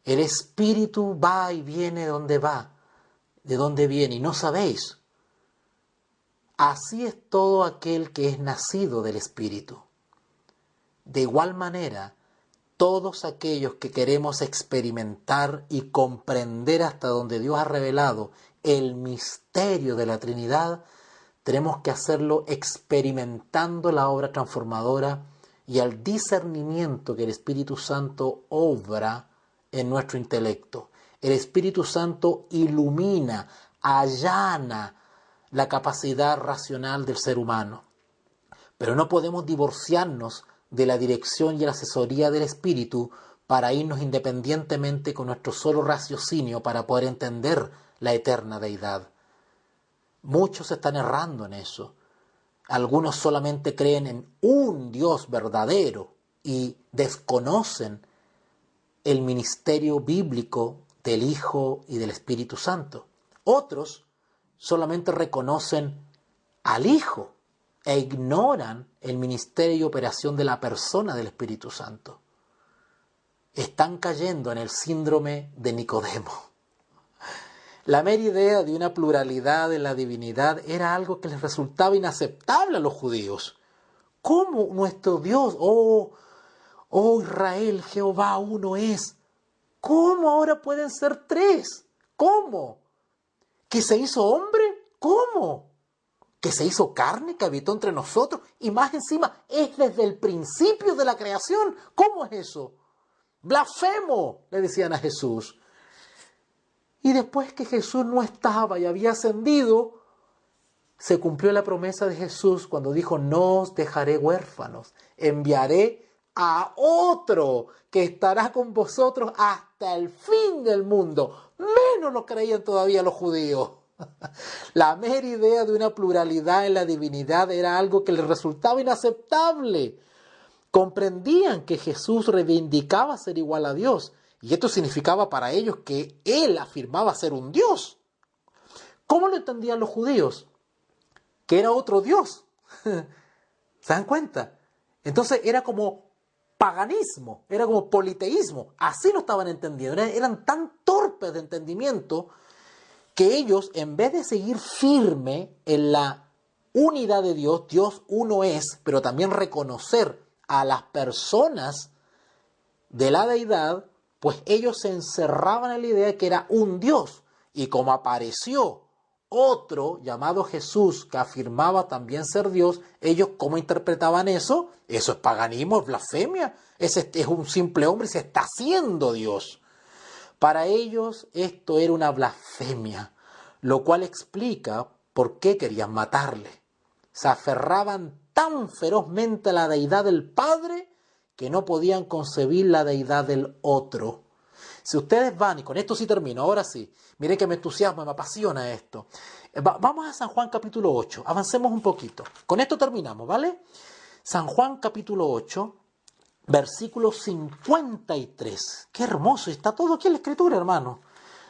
El Espíritu va y viene de donde viene, y no sabéis. Así es todo aquel que es nacido del Espíritu. De igual manera, todos aquellos que queremos experimentar y comprender hasta donde Dios ha revelado el misterio de la Trinidad, tenemos que hacerlo experimentando la obra transformadora y el discernimiento que el Espíritu Santo obra en nuestro intelecto. El Espíritu Santo ilumina, allana la capacidad racional del ser humano. Pero no podemos divorciarnos de la dirección y la asesoría del Espíritu para irnos independientemente con nuestro solo raciocinio para poder entender la eterna deidad. Muchos están errando en eso. Algunos solamente creen en un Dios verdadero y desconocen el ministerio bíblico del Hijo y del Espíritu Santo. Otros solamente reconocen al Hijo e ignoran el ministerio y operación de la persona del Espíritu Santo. Están cayendo en el síndrome de Nicodemo. La mera idea de una pluralidad en la divinidad era algo que les resultaba inaceptable a los judíos. ¿Cómo nuestro Dios, oh Israel, Jehová uno es? ¿Cómo ahora pueden ser tres? ¿Cómo? ¿Que se hizo hombre? ¿Cómo? ¿Que se hizo carne, que habitó entre nosotros? Y más encima, es desde el principio de la creación. ¿Cómo es eso? Blasfemo, le decían a Jesús. Y después que Jesús no estaba y había ascendido, se cumplió la promesa de Jesús cuando dijo: no os dejaré huérfanos, enviaré a otro que estará con vosotros hasta el fin del mundo. Menos lo creían todavía los judíos. La mera idea de una pluralidad en la divinidad era algo que les resultaba inaceptable. Comprendían que Jesús reivindicaba ser igual a Dios, y esto significaba para ellos que Él afirmaba ser un Dios. ¿Cómo lo entendían los judíos? Que era otro Dios. ¿Se dan cuenta? Entonces era como paganismo, era como politeísmo. Así lo estaban entendiendo. Eran tan torpes de entendimiento que ellos, en vez de seguir firme en la unidad de Dios, Dios uno es, pero también reconocer a las personas de la deidad, pues ellos se encerraban en la idea de que era un Dios. Y como apareció otro llamado Jesús que afirmaba también ser Dios, ellos ¿cómo interpretaban eso? Eso es paganismo, es blasfemia. Es un simple hombre y se está haciendo Dios. Para ellos esto era una blasfemia, lo cual explica por qué querían matarle. Se aferraban tan ferozmente a la deidad del Padre que no podían concebir la deidad del otro. Si ustedes van, y con esto sí termino, ahora sí, miren que me entusiasma, me apasiona esto. Vamos a San Juan capítulo 8, avancemos un poquito. Con esto terminamos, ¿vale? San Juan capítulo 8, versículo 53. Qué hermoso, está todo aquí en la Escritura, hermano.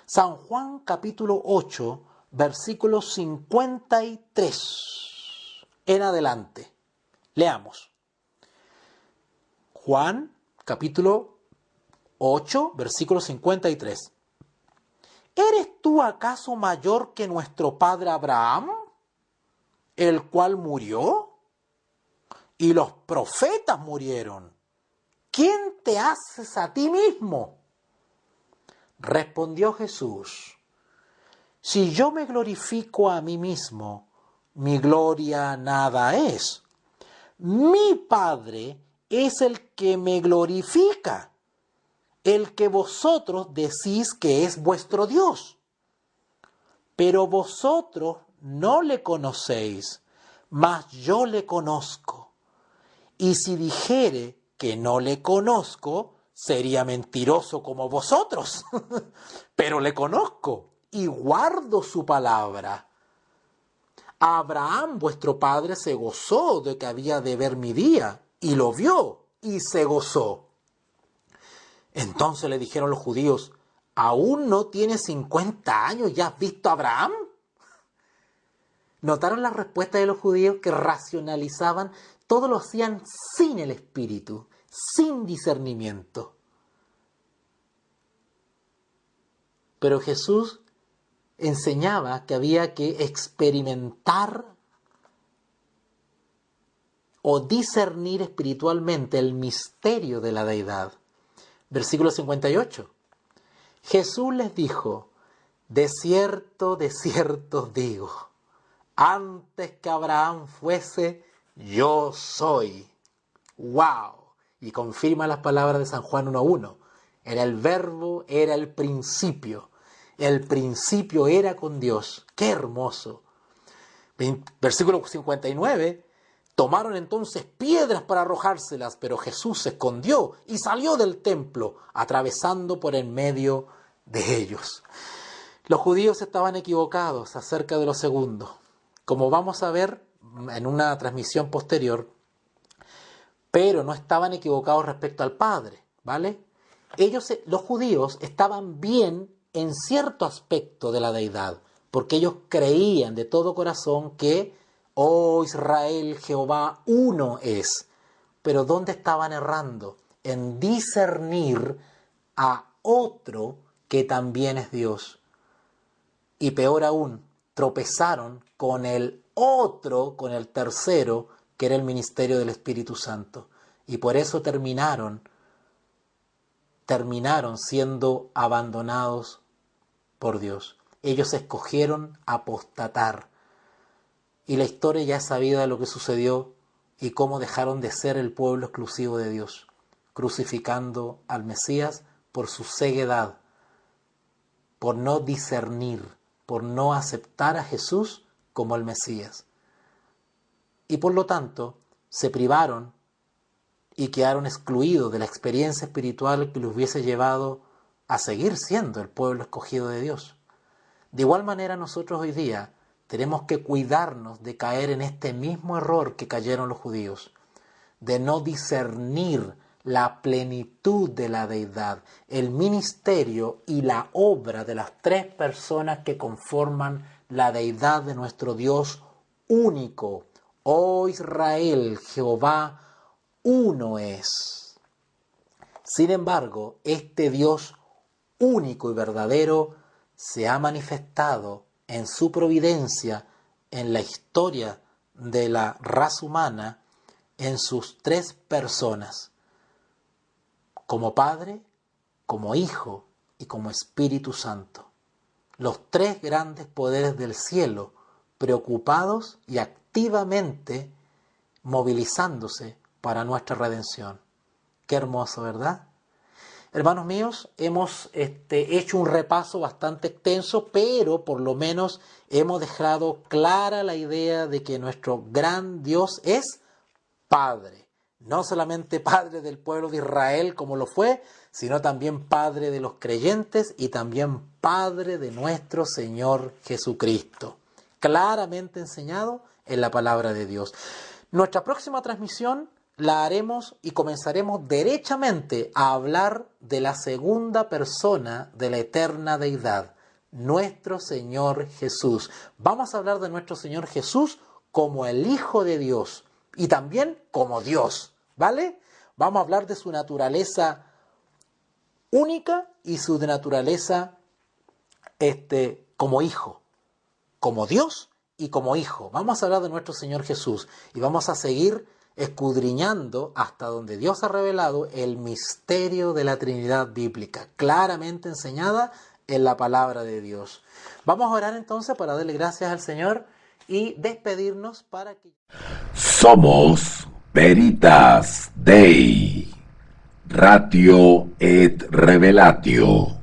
San Juan capítulo 8, versículo 53. En adelante. Leamos. Juan capítulo 8, versículo 53. ¿Eres tú acaso mayor que nuestro padre Abraham, el cual murió? Y los profetas murieron. ¿Quién te haces a ti mismo? Respondió Jesús: si yo me glorifico a mí mismo, mi gloria nada es. Mi Padre es el que me glorifica, el que vosotros decís que es vuestro Dios. Pero vosotros no le conocéis, mas yo le conozco. Y si dijere que no le conozco, sería mentiroso como vosotros. Pero le conozco y guardo su palabra. Abraham, vuestro padre, se gozó de que había de ver mi día, y lo vio, y se gozó. Entonces le dijeron los judíos: ¿aún no tienes 50 años y has visto a Abraham? ¿Notaron la respuesta de los judíos que racionalizaban? Todo lo hacían sin el espíritu, sin discernimiento. Pero Jesús enseñaba que había que experimentar o discernir espiritualmente el misterio de la deidad. Versículo 58. Jesús les dijo: de cierto os digo, antes que Abraham fuese, yo soy. ¡Wow! Y confirma las palabras de San Juan 1:1. Era el verbo, era el principio. El principio era con Dios. ¡Qué hermoso! Versículo 59. Tomaron entonces piedras para arrojárselas, pero Jesús se escondió y salió del templo, atravesando por en medio de ellos. Los judíos estaban equivocados acerca de lo segundo, como vamos a ver en una transmisión posterior, pero no estaban equivocados respecto al Padre, ¿vale? Los judíos, estaban bien en cierto aspecto de la deidad, porque ellos creían de todo corazón que, oh Israel, Jehová uno es. Pero ¿dónde estaban errando? En discernir a otro que también es Dios. Y peor aún, tropezaron con el otro, con el tercero, que era el ministerio del Espíritu Santo. Y por eso terminaron siendo abandonados por Dios. Ellos escogieron apostatar. Y la historia ya es sabida de lo que sucedió y cómo dejaron de ser el pueblo exclusivo de Dios, crucificando al Mesías por su ceguedad, por no discernir, por no aceptar a Jesús como el Mesías. Y por lo tanto, se privaron y quedaron excluidos de la experiencia espiritual que les hubiese llevado a seguir siendo el pueblo escogido de Dios. De igual manera, nosotros hoy día tenemos que cuidarnos de caer en este mismo error que cayeron los judíos, de no discernir la plenitud de la deidad, el ministerio y la obra de las tres personas que conforman la deidad de nuestro Dios único. Oh Israel, Jehová uno es. Sin embargo, este Dios único y verdadero se ha manifestado en su providencia en la historia de la raza humana en sus tres personas, como Padre, como Hijo y como Espíritu Santo. Los tres grandes poderes del cielo, preocupados y activamente movilizándose para nuestra redención. Qué hermoso, ¿verdad? Hermanos míos, hemos hecho un repaso bastante extenso, pero por lo menos hemos dejado clara la idea de que nuestro gran Dios es Padre. No solamente Padre del pueblo de Israel como lo fue, sino también Padre de los creyentes y también Padre de nuestro Señor Jesucristo. Claramente enseñado en la palabra de Dios. Nuestra próxima transmisión la haremos y comenzaremos derechamente a hablar de la segunda persona de la eterna deidad, nuestro Señor Jesús. Vamos a hablar de nuestro Señor Jesús como el Hijo de Dios y también como Dios, ¿vale? Vamos a hablar de su naturaleza única y su naturaleza como Hijo, como Dios y como Hijo. Vamos a hablar de nuestro Señor Jesús y vamos a seguir escudriñando hasta donde Dios ha revelado el misterio de la Trinidad bíblica, claramente enseñada en la palabra de Dios. Vamos a orar entonces para darle gracias al Señor y despedirnos para que... Somos Veritas Dei, Ratio et Revelatio.